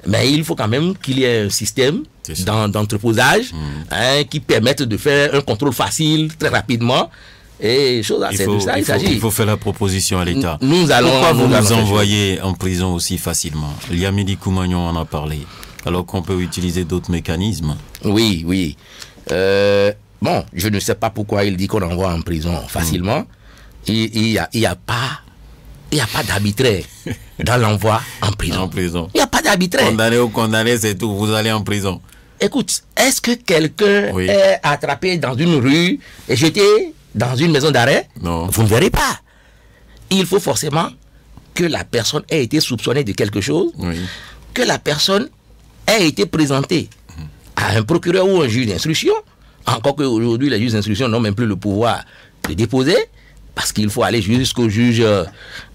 Mais il faut quand même qu'il y ait un système d'entreposage qui permette de faire un contrôle facile, très rapidement. Et chose assez de ça, il faut faire la proposition à l'État. Pourquoi vous nous envoyez en prison aussi facilement? Yamidi Koumagnon en a parlé. Alors qu'on peut utiliser d'autres mécanismes. Oui, oui. Bon, je ne sais pas pourquoi il dit qu'on envoie en prison facilement. Il y a pas d'arbitraire dans l'envoi en prison. Il n'y a pas d'arbitraire. Condamné ou condamné, c'est tout. Vous allez en prison. Écoute, est-ce que quelqu'un est attrapé dans une rue et jeté dans une maison d'arrêt? Non. Vous ne verrez pas. Il faut forcément que la personne ait été soupçonnée de quelque chose, que la personne ait été présentée à un procureur ou un juge d'instruction, encore qu'aujourd'hui les juges d'instruction n'ont même plus le pouvoir de déposer, parce qu'il faut aller jusqu'au juge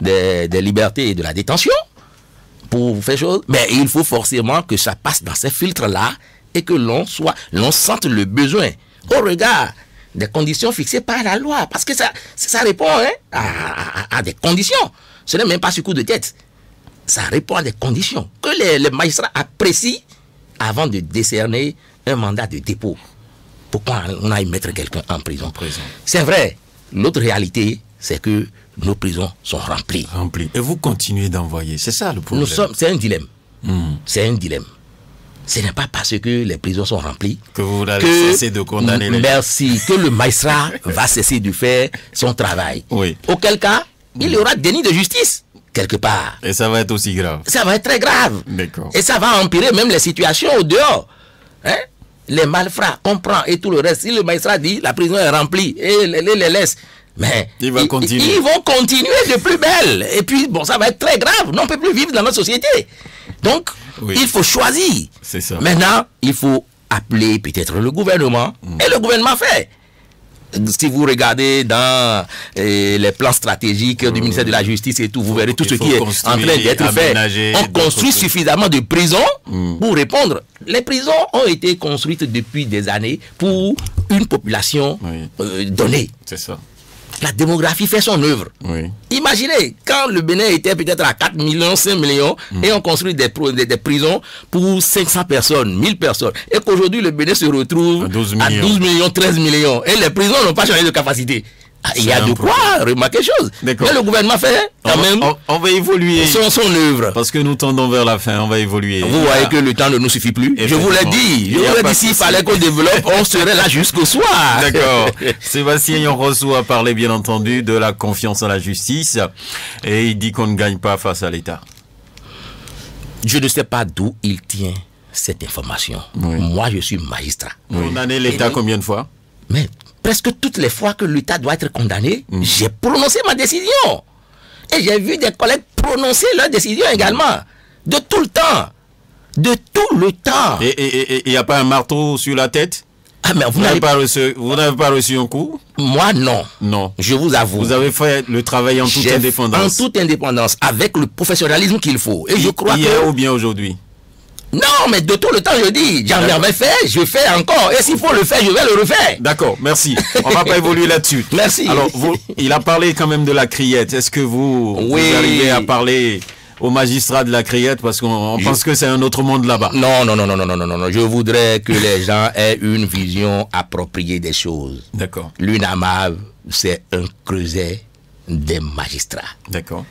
des libertés et de la détention pour faire chose. Mais il faut forcément que ça passe dans ces filtres-là et que l'on sente le besoin au regard des conditions fixées par la loi, parce que ça répond à des conditions. Ce n'est même pas sur coup de tête. Ça répond à des conditions que les magistrats apprécient avant de décerner un mandat de dépôt. Pourquoi on aille mettre quelqu'un en prison? C'est vrai. L'autre réalité, c'est que nos prisons sont remplies. Et vous continuez d'envoyer. C'est ça le problème. C'est un dilemme. C'est un dilemme. Ce n'est pas parce que les prisons sont remplies que vous allez cesser de condamner les gens. Merci. Que le magistrat va cesser de faire son travail. Auquel cas, il y aura déni de justice. Quelque part. Et ça va être aussi grave. Ça va être très grave. D'accord. Et ça va empirer même les situations au dehors. Les malfrats, comprend et tout le reste. Si le magistrat dit la prison est remplie et les laisse, mais ils vont continuer de plus belle. Et puis, bon, ça va être très grave. On ne peut plus vivre dans notre société. Donc, il faut choisir. C'est ça. Maintenant, il faut appeler peut-être le gouvernement. Et le gouvernement fait. Si vous regardez dans les plans stratégiques du ministère de la Justice et tout, vous verrez tout ce qui est en train d'être fait. On construit suffisamment de prisons pour répondre. Les prisons ont été construites depuis des années pour une population donnée. C'est ça. La démographie fait son œuvre. Imaginez, quand le Bénin était peut-être à 4 millions, 5 millions, et on construit des prisons pour 500 personnes, 1000 personnes, et qu'aujourd'hui le Bénin se retrouve à 12 millions, 13 millions, et les prisons n'ont pas changé de capacité. Il y a de quoi remarquer quelque chose. Mais le gouvernement fait quand même on va évoluer son œuvre. Parce que nous tendons vers la fin, on va évoluer. Vous voyez que le temps ne nous suffit plus. Je vous l'ai dit. S'il fallait qu'on développe, on serait là jusqu'au soir. D'accord. Sébastien Yonrosso a parlé bien entendu de la confiance en la justice et il dit qu'on ne gagne pas face à l'État. Je ne sais pas d'où il tient cette information. Moi, je suis magistrat. Condamné l'État combien de fois? Mais presque toutes les fois que l'État doit être condamné, j'ai prononcé ma décision. Et j'ai vu des collègues prononcer leur décision également. De tout le temps. De tout le temps. Et il n'y a pas un marteau sur la tête? Mais vous n'avez pas reçu un coup? Moi, non. Non. Je vous avoue. Vous avez fait le travail en toute indépendance. En toute indépendance, avec le professionnalisme qu'il faut. Et je crois hier ou bien aujourd'hui? Non, mais de tout le temps, je dis, j'en avais fait, je fais encore. Et s'il faut le faire, je vais le refaire. D'accord, merci. On ne va pas évoluer là-dessus. Merci. Alors, il a parlé quand même de la criette. Est-ce que vous arrivez à parler aux magistrats de la criette? Parce qu'on pense que c'est un autre monde là-bas. Non. Je voudrais que les gens aient une vision appropriée des choses. D'accord. L'UNAMAV, c'est un creuset des magistrats. D'accord.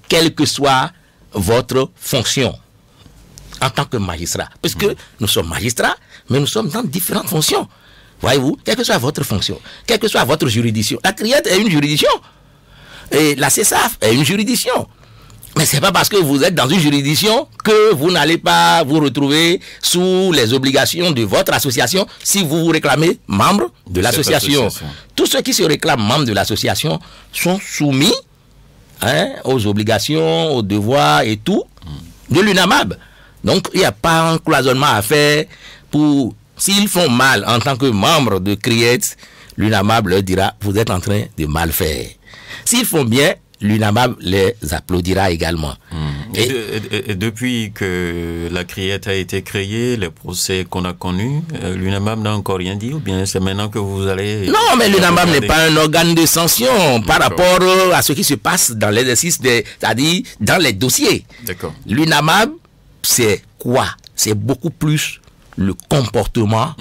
Quelle que soit votre fonction en tant que magistrat. Parce que nous sommes magistrats, mais nous sommes dans différentes fonctions. Voyez-vous, quelle que soit votre fonction, quelle que soit votre juridiction. La criette est une juridiction. Et la CESAF est une juridiction. Mais c'est pas parce que vous êtes dans une juridiction que vous n'allez pas vous retrouver sous les obligations de votre association si vous vous réclamez membre de l'association. Tous ceux qui se réclament membres de l'association sont soumis aux obligations, aux devoirs et tout de l'UNAMAB. Donc il n'y a pas un cloisonnement à faire pour... S'ils font mal en tant que membres de CRIET, l'UNAMAB leur dira vous êtes en train de mal faire. S'ils font bien, l'UNAMAB les applaudira également. Et depuis que la CRIET a été créée, les procès qu'on a connus, l'UNAMAB n'a encore rien dit, ou bien c'est maintenant que vous allez... Non, mais l'UNAMAB n'est pas un organe de sanction par rapport à ce qui se passe dans l'exercice, c'est-à-dire dans les dossiers. D'accord. L'UNAMAB, c'est quoi? C'est beaucoup plus le comportement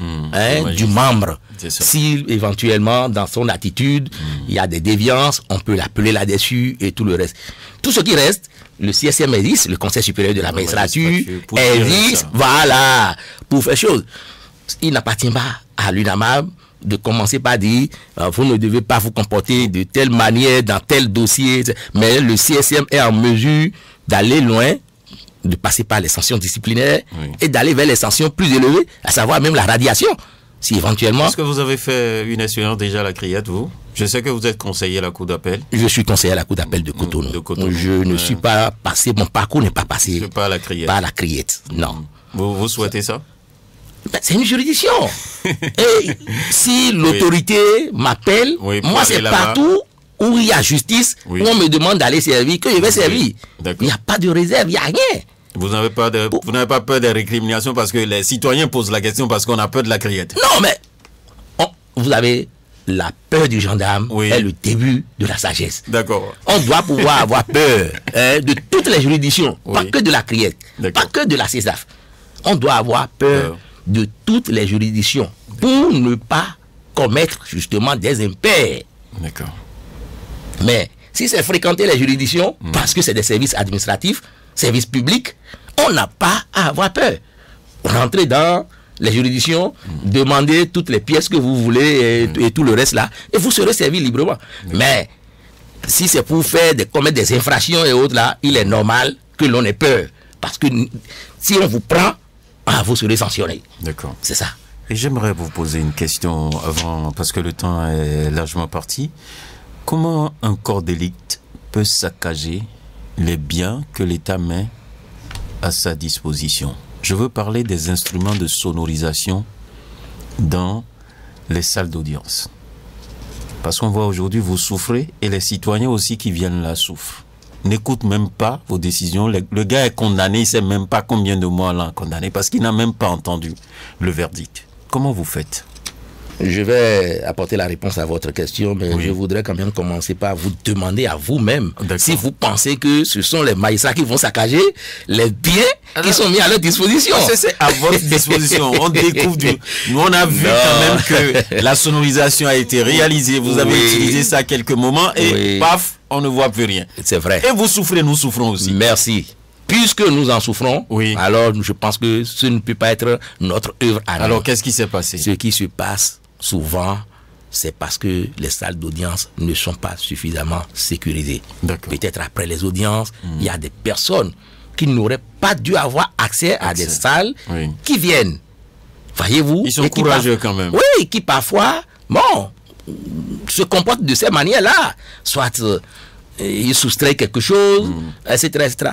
du membre. Si éventuellement dans son attitude il y a des déviances, on peut l'appeler là-dessus et tout le reste. Tout ce qui reste, le CSM-10, le Conseil supérieur de la magistrature, existe, voilà, pour faire chose. Il n'appartient pas à l'UNAMAB de commencer par dire vous ne devez pas vous comporter de telle manière dans tel dossier, mais le CSM est en mesure d'aller loin, de passer par les sanctions disciplinaires et d'aller vers les sanctions plus élevées, à savoir même la radiation, si éventuellement... Est-ce que vous avez fait une expérience déjà à la CRIET, vous? Je sais que vous êtes conseiller à la Cour d'appel. Je suis conseiller à la Cour d'appel de Cotonou. Je ne suis pas passé, mon parcours n'est pas passé par la CRIET. Par la CRIET, non. Vous souhaitez ça? C'est une juridiction. Et si l'autorité m'appelle, moi c'est partout où il y a justice, où on me demande d'aller servir, que je vais servir. Il n'y a pas de réserve, il n'y a rien. Vous n'avez pas peur des récriminations parce que les citoyens posent la question parce qu'on a peur de la CRIET. Non, mais vous avez la peur du gendarme est le début de la sagesse. D'accord. On doit pouvoir avoir peur de toutes les juridictions, pas que de la CRIET, pas que de la CESAF. On doit avoir peur de toutes les juridictions pour ne pas commettre justement des impairs. D'accord. Mais si c'est fréquenter les juridictions, parce que c'est des services administratifs, services publics, on n'a pas à avoir peur. Rentrez dans les juridictions, demandez toutes les pièces que vous voulez et tout le reste là, et vous serez servi librement. Mais si c'est pour commettre des infractions et autres là, il est normal que l'on ait peur. Parce que si on vous prend, vous serez sanctionné. D'accord. C'est ça. Et j'aimerais vous poser une question avant, parce que le temps est largement parti. Comment un corps d'élite peut saccager les biens que l'État met à sa disposition? Je veux parler des instruments de sonorisation dans les salles d'audience. Parce qu'on voit aujourd'hui, vous souffrez et les citoyens aussi qui viennent là souffrent. N'écoutent même pas vos décisions. Le gars est condamné, il ne sait même pas combien de mois l'ont condamné parce qu'il n'a même pas entendu le verdict. Comment vous faites? Je vais apporter la réponse à votre question, mais je voudrais quand même commencer par vous demander à vous-même si vous pensez que ce sont les magistrats qui vont saccager les biens qui sont mis à leur disposition. C'est à votre disposition. On découvre Nous, on a vu quand même que la sonorisation a été réalisée. Vous avez utilisé ça à quelques moments et paf, on ne voit plus rien. C'est vrai. Et vous souffrez, nous souffrons aussi. Merci. Puisque nous en souffrons, alors je pense que ce ne peut pas être notre œuvre à nous. Alors, qu'est-ce qui s'est passé? Ce qui se passe souvent, c'est parce que les salles d'audience ne sont pas suffisamment sécurisées. Peut-être après les audiences, il y a des personnes qui n'auraient pas dû avoir accès à des salles qui viennent. Voyez-vous? Ils sont courageux quand même. Oui, qui parfois, se comportent de cette manière-là. Soit ils soustraient quelque chose, etc., etc.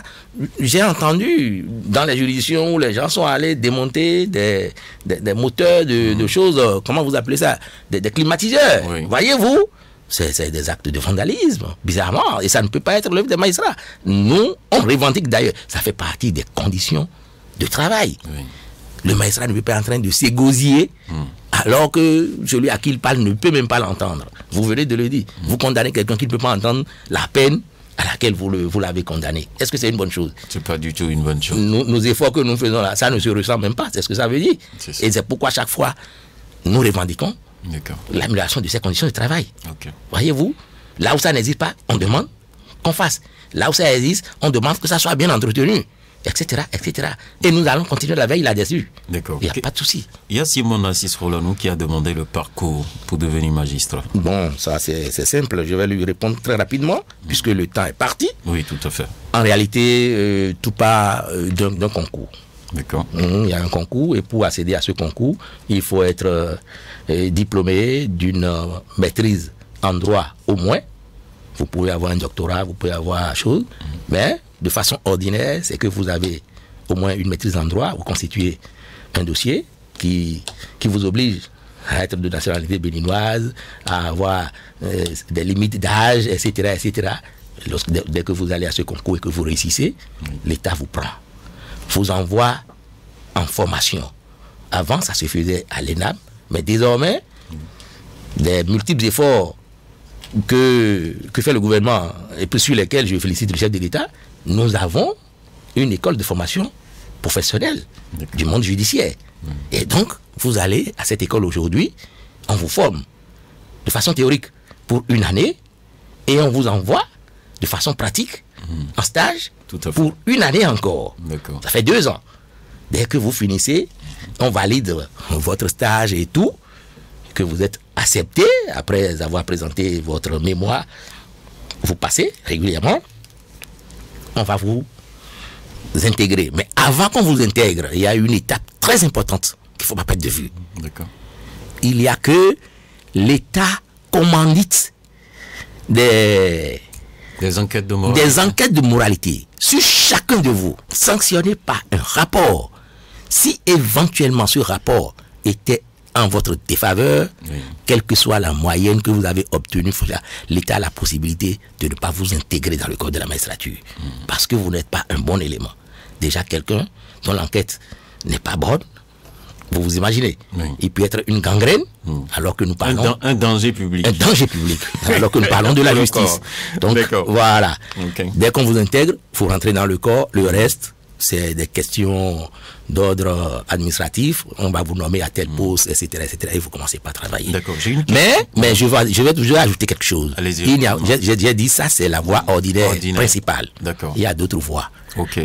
J'ai entendu dans les juridictions où les gens sont allés démonter des moteurs de choses, comment vous appelez ça, des climatiseurs. Voyez-vous, c'est des actes de vandalisme, bizarrement, et ça ne peut pas être l'œuvre des magistrats. Nous, on revendique d'ailleurs, ça fait partie des conditions de travail. Le magistrat ne peut pas être en train de s'égosiller alors que celui à qui il parle ne peut même pas l'entendre. Vous venez de le dire. Vous condamnez quelqu'un qui ne peut pas entendre la peine à laquelle vous l'avez condamné. Est-ce que c'est une bonne chose? C'est pas du tout une bonne chose. Nos efforts que nous faisons là, ça ne se ressent même pas. C'est ce que ça veut dire. Et c'est pourquoi chaque fois, nous revendiquons l'amélioration de ces conditions de travail. Voyez-vous, là où ça n'existe pas, on demande qu'on fasse. Là où ça existe, on demande que ça soit bien entretenu. Etc., etc. Et nous allons continuer la veille là-dessus. D'accord. Il n'y a pas de souci. Il y a Simon Assis Rolano qui a demandé le parcours pour devenir magistrat. Bon, ça c'est simple. Je vais lui répondre très rapidement, puisque le temps est parti. Oui, tout à fait. en réalité, tout part d'un concours. D'accord. Il y a un concours et pour accéder à ce concours, il faut être diplômé d'une maîtrise en droit au moins. Vous pouvez avoir un doctorat, vous pouvez avoir chose, mais de façon ordinaire, c'est que vous avez au moins une maîtrise en droit, vous constituez un dossier qui vous oblige à être de nationalité béninoise, à avoir des limites d'âge, etc., etc. Dès que vous allez à ce concours et que vous réussissez, l'État vous prend, vous envoie en formation. Avant, ça se faisait à l'ENAM, mais désormais, des multiples efforts que fait le gouvernement et sur lesquels je félicite le chef de l'État, nous avons une école de formation professionnelle du monde judiciaire. Et donc, vous allez à cette école aujourd'hui, on vous forme de façon théorique pour une année et on vous envoie de façon pratique en stage pour une année encore. Ça fait 2 ans. Dès que vous finissez, on valide votre stage et tout, que vous êtes accepté après avoir présenté votre mémoire, vous passez régulièrement, on va vous intégrer. Mais avant qu'on vous intègre, il y a une étape très importante qu'il ne faut pas perdre de vue. Il n'y a que l'État commandite des enquêtes de moralité sur chacun de vous, sanctionné par un rapport. Si éventuellement ce rapport était en votre défaveur, quelle que soit la moyenne que vous avez obtenue, l'État a la possibilité de ne pas vous intégrer dans le corps de la magistrature. Parce que vous n'êtes pas un bon élément. Déjà quelqu'un dont l'enquête n'est pas bonne, vous vous imaginez, il peut être une gangrène, alors que nous parlons... Un danger public. Un danger public, alors que nous parlons de la justice. Donc voilà, dès qu'on vous intègre, il faut rentrer dans le corps, le reste... c'est des questions d'ordre administratif, on va vous nommer à tel poste, etc., etc., et vous commencez pas à travailler. D'accord. Mais je vais ajouter quelque chose. J'ai dit ça, c'est la voie ordinaire principale. D'accord. Il y a d'autres voies. Ok.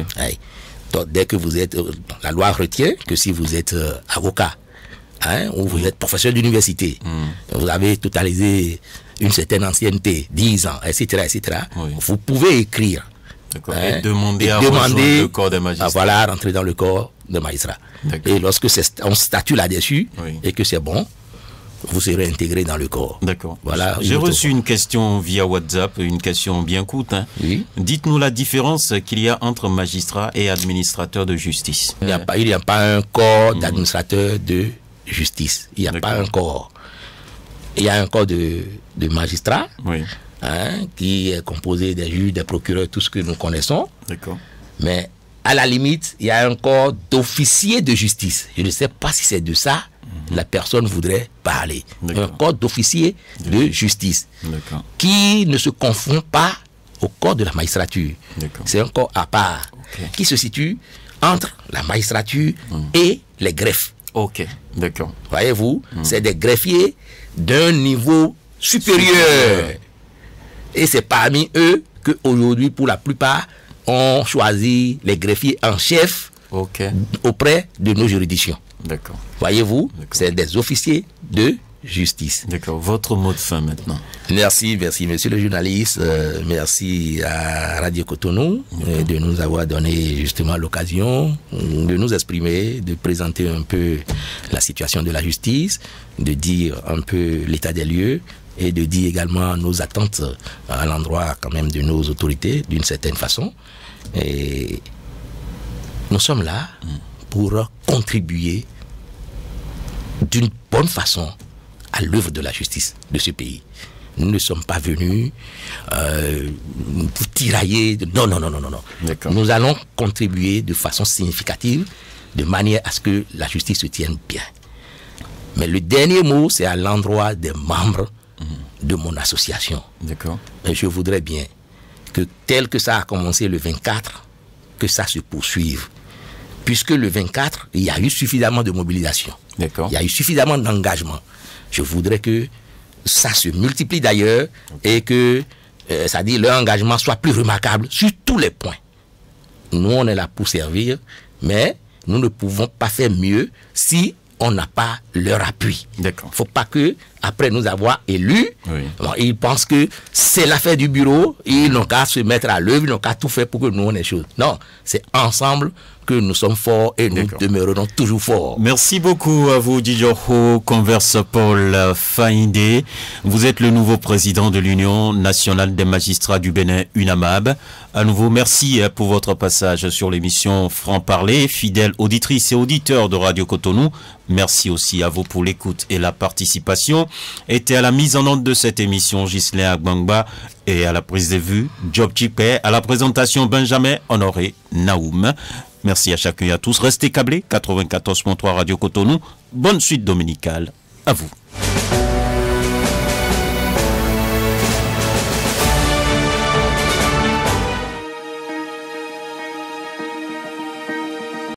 Donc, dès que vous êtes, la loi retient que si vous êtes avocat, ou vous êtes professeur d'université, vous avez totalisé une certaine ancienneté, 10 ans, etc., etc., vous pouvez écrire. Et demander à rejoindre le corps des magistrats. Voilà, rentrer dans le corps des magistrats. Et lorsque on statue là-dessus et que c'est bon, vous serez intégré dans le corps. D'accord. Voilà. J'ai reçu une question via WhatsApp, une question bien courte. Dites-nous la différence qu'il y a entre magistrat et administrateur de justice. Il n'y a pas un corps d'administrateur de justice. Il n'y a pas un corps. Il y a un corps de magistrats. Qui est composé des juges, des procureurs, tout ce que nous connaissons. Mais à la limite, il y a un corps d'officiers de justice. Je ne sais pas si c'est de ça la personne voudrait parler. Un corps d'officiers de justice qui ne se confond pas au corps de la magistrature. C'est un corps à part qui se situe entre la magistrature et les greffes. Voyez-vous, c'est des greffiers d'un niveau supérieur. Et c'est parmi eux que aujourd'hui, pour la plupart, on choisit les greffiers en chef auprès de nos juridictions. Voyez-vous, c'est des officiers de justice. Votre mot de fin maintenant. Merci monsieur le journaliste. Merci à Radio Cotonou de nous avoir donné justement l'occasion de nous exprimer, de présenter un peu la situation de la justice, de dire un peu l'état des lieux, et de dire également nos attentes à l'endroit quand même de nos autorités d'une certaine façon. Et nous sommes là pour contribuer d'une bonne façon à l'œuvre de la justice de ce pays. Nous ne sommes pas venus pour tirailler. Non. Nous allons contribuer de façon significative, de manière à ce que la justice se tienne bien. Mais le dernier mot, c'est à l'endroit des membres de mon association. Et je voudrais bien que tel que ça a commencé le 24, que ça se poursuive. Puisque le 24, il y a eu suffisamment de mobilisation. Il y a eu suffisamment d'engagement. Je voudrais que ça se multiplie d'ailleurs et que, c'est-à-dire, leur engagement soit plus remarquable sur tous les points. Nous, on est là pour servir, mais nous ne pouvons pas faire mieux si on n'a pas leur appui. D'accord. Il ne faut pas que, après nous avoir élus, ils pensent que c'est l'affaire du bureau, ils n'ont qu'à se mettre à l'œuvre, ils n'ont qu'à tout faire pour que nous, on ait des choses. Non, c'est ensemble que nous sommes forts et nous demeurerons toujours forts. Merci beaucoup à vous, Djidjoho Converse Paul Faïndé. Vous êtes le nouveau président de l'Union nationale des magistrats du Bénin, UNAMAB. À nouveau, merci pour votre passage sur l'émission Franc-Parler. Fidèles auditrices et auditeurs de Radio Cotonou, merci aussi à vous pour l'écoute et la participation. Était à la mise en onde de cette émission Ghislain Agbangba et à la prise de vue Job Chipé, à la présentation Benjamin Honoré Naoum. Merci à chacun et à tous. Restez câblés, 94.3 Radio Cotonou. Bonne suite dominicale à vous.